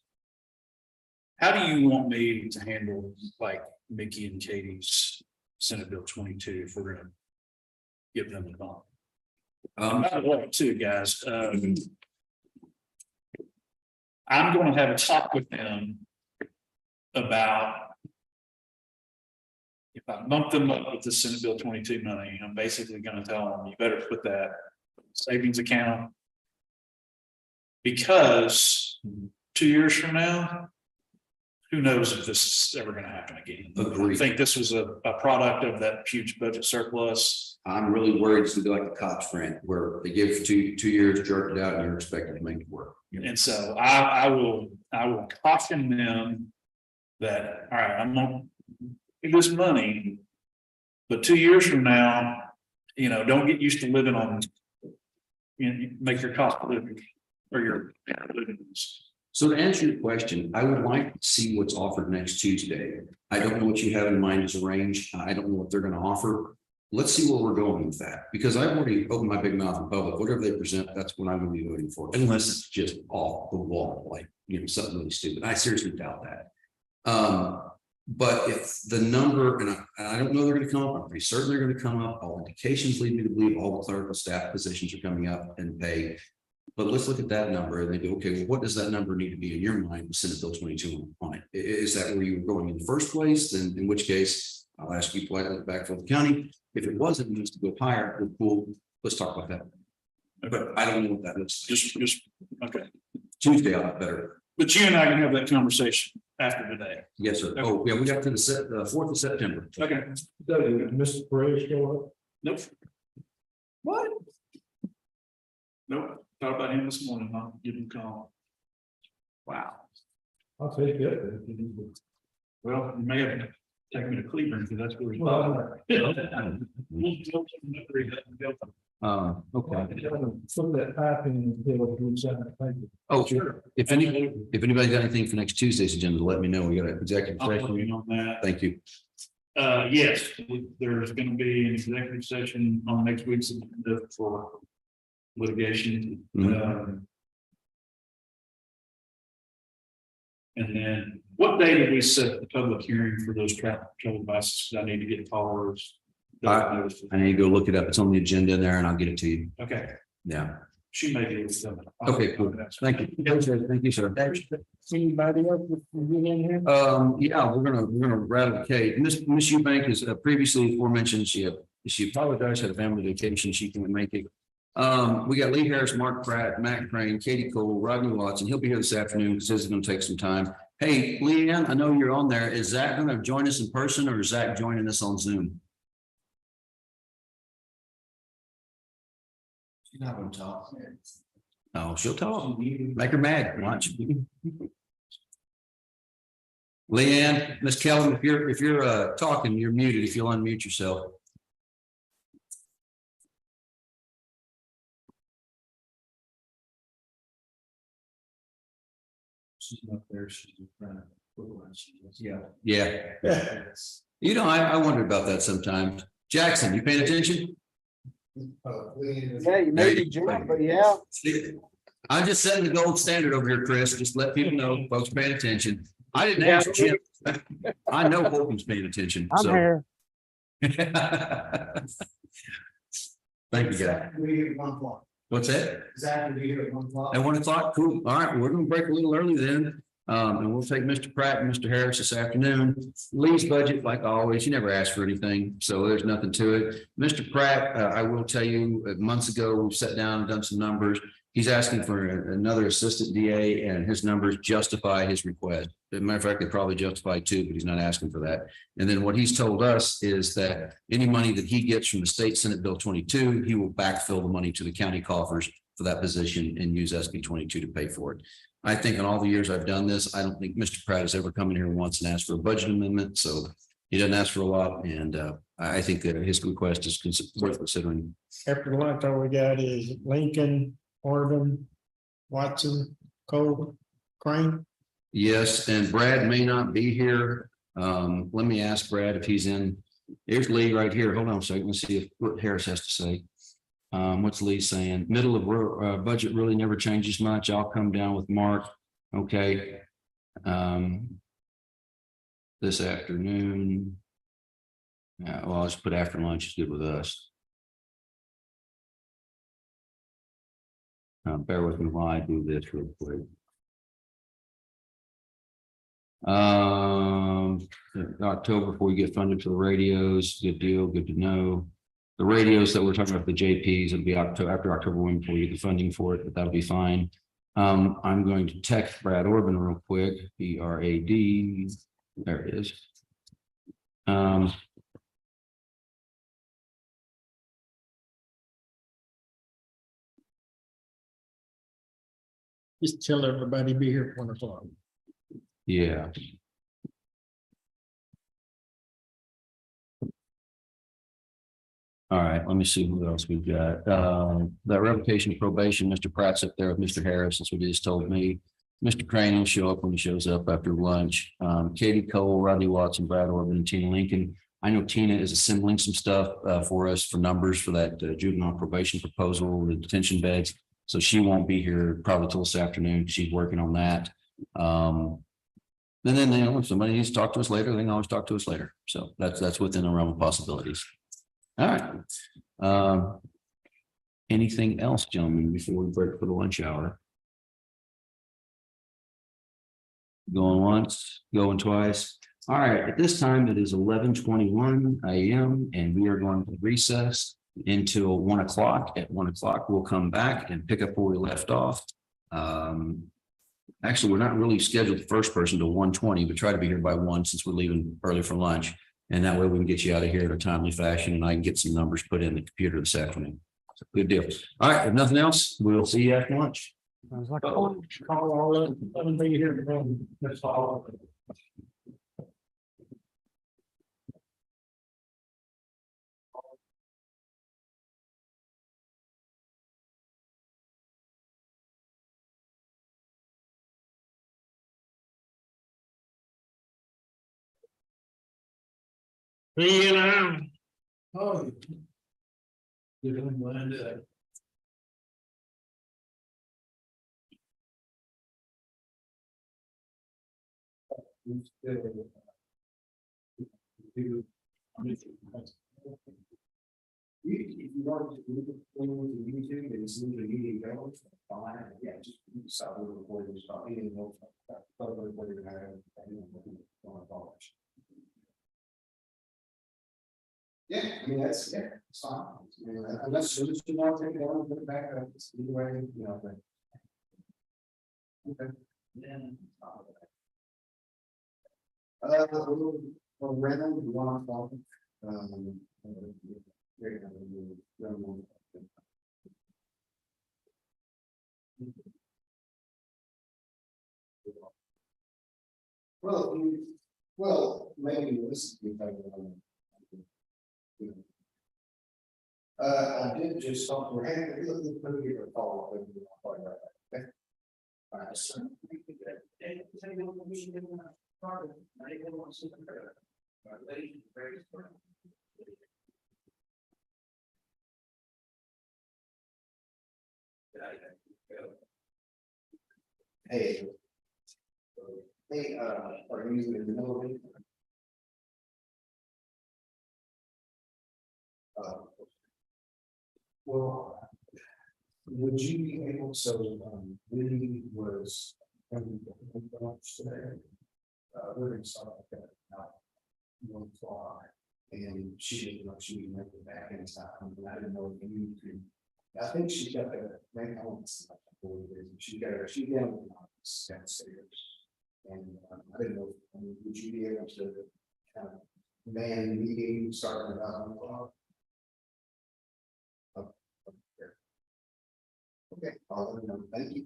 How do you want me to handle like Mickey and Katie's Senate Bill 22 if we're gonna give them a bump? By the way, too, guys, I'm gonna have a talk with them about if I bump them up with the Senate Bill 22 money, I'm basically gonna tell them, you better put that savings account. Because 2 years from now, who knows if this is ever gonna happen again? I Agreed. think this was a product of that huge budget surplus. I'm really worried it's gonna be like the cops grant where they give 2 years, jerk it out, and you're expected to make it work. And so I will caution them that, all right, I'm gonna give this money. But 2 years from now, don't get used to living on, make your cost of living or your living. So to answer your question, I would like to see what's offered next Tuesday. I don't know what you have in mind as a range. I don't know what they're gonna offer. Let's see where we're going with that, because I've already opened my big mouth in public. Whatever they present, that's what I'm gonna be voting for, unless it's just off the wall, like, something really stupid. I seriously doubt that. But if the number, and I don't know they're gonna come up, I'm pretty certain they're gonna come up. All indications lead me to believe all the clerical staff positions are coming up and pay. But let's look at that number and they go, okay, well, what does that number need to be in your mind with Senate Bill 22 on it? Is that where you were going in the first place? Then in which case, I'll ask you politely to back for the county. If it wasn't, it needs to go higher. Well, cool. Let's talk about that. But I don't know what that looks like. Just, okay. Tuesday, I'll have better. But you and I can have that conversation after today. Yes, sir. Oh, yeah, we got to the 4th of September. Okay. Mr. Perez show up? Nope. What? Nope. Thought about him this morning. I'll give him a call. Wow. I'll take it. Well, you may have to take me to Cleveland because that's where he's. Okay. Put that pipe in the middle of the side. Thank you. Oh, sure. If anybody's got anything for next Tuesday's agenda, let me know. We got an executive I'll put session. you on that. Thank you. Yes, there's gonna be an executive session on next week's agenda for litigation. And then what day did we set the public hearing for those travel devices? 'Cause I need to get followers. I need to go look it up. It's on the agenda there and I'll get it to you. Okay, Yeah. she may be able to. Okay, cool. Thank you. Thank you, sir. Anybody else with you in here? Yeah, we're gonna ratify. Miss Eubank is previously aforementioned. She apologized, had a family vacation. She couldn't make it. We got Lee Harris, Mark Pratt, Matt Crane, Katie Cole, Rodney Watson. He'll be here this afternoon because this is gonna take some time. Hey, Leanne, I know you're on there. Is Zach gonna join us in person or is Zach joining us on Zoom? She's not gonna talk. Oh, she'll talk. Make her mad. Watch. Leanne, Miss Kellum, if you're talking, you're muted. If you'll unmute yourself. She's not there. She's trying to. Yeah. Yeah. I wonder about that sometimes. Jackson, you paying attention? Yeah, you may be drunk, but yeah. I'm just setting the gold standard over here, Chris. Just let people know, folks paying attention. I didn't ask Jim. I know Holcomb's paying attention. I'm So. here. Thank you, guys. We here at 1 o'clock. What's that? Exactly here at 1 o'clock. At 1 o'clock? Cool. All right, we're gonna break a little early then. And we'll take Mr. Pratt and Mr. Harris this afternoon. Lee's budget, like always, you never ask for anything, so there's nothing to it. Mr. Pratt, I will tell you, months ago, we've sat down and done some numbers. He's asking for another assistant DA and his numbers justify his request. As a matter of fact, they probably justify two, but he's not asking for that. And then what he's told us is that any money that he gets from the state Senate Bill 22, he will backfill the money to the county coffers for that position and use SB 22 to pay for it. I think in all the years I've done this, I don't think Mr. Pratt has ever come in here once and asked for a budget amendment, so he doesn't ask for a lot, and I think that his request is worth considering. After lunch, all we got is Lincoln, Orban, Watson, Cole, Crane. Yes, and Brad may not be here. Let me ask Brad if he's in. Here's Lee right here. Hold on a second. Let's see if what Harris has to say. What's Lee saying? Middle of budget really never changes much. I'll come down with Mark. Okay. This afternoon. Well, I'll just put after lunch is good with us. Bear with me while I do this real quick. October before we get funded for the radios, good deal, good to know. The radios that we're talking about, the JPs, it'll be October, after October 1 before we get the funding for it, but that'll be fine. I'm going to text Brad Orban real quick, BRAD, there it is. Just tell everybody be here at 1 o'clock. Yeah. All right, let me see who else we've got. That revocation of probation, Mr. Pratt's up there with Mr. Harris, that's what he just told me. Mr. Crane will show up when he shows up after lunch. Katie Cole, Rodney Watson, Brad Orban, and Tina Lincoln. I know Tina is assembling some stuff for us for numbers for that juvenile probation proposal, the detention beds. So she won't be here probably till this afternoon. She's working on that. And then, you know, if somebody needs to talk to us later, they can always talk to us later. So that's within the realm of possibilities. All right. Anything else, gentlemen, before we break for the lunch hour? Going once, going twice. All right, at this time, it is 11:21 a.m. and we are going to recess until 1 o'clock. At 1 o'clock, we'll come back and pick up where we left off. Actually, we're not really scheduled the first person to 1:20, but try to be here by 1 since we're leaving early for lunch. And that way we can get you out of here in a timely fashion and I can get some numbers put in the computer this afternoon. So good deal. All right, if nothing else, we'll see you after lunch. I was like, oh, call all of them, let them be here. That's all. See you now. Oh. You're gonna land it. If you want to look at YouTube and see the meeting goes, fine, yeah, just stop the recording, stop eating. Yeah, I mean, that's, yeah, it's fine. I mean, unless you want to take it down, put it back up, it's either way, you know, but. Okay. Then. Random, you want to talk? Well, maybe this. I did just something, we're having, let me get a follow up. Okay. All right, so. Hey. Hey, are you in the middle of it? Well, would you be able, so, Lee was. Today. We're in South Africa now. 1 o'clock. And she didn't know she would make it back in time, and I didn't know if you could. I think she got a bank balance. She got downstairs. And I didn't know, I mean, would you be able to kind of man the meeting starting about 1 o'clock? Okay, I'll let them know. Thank you.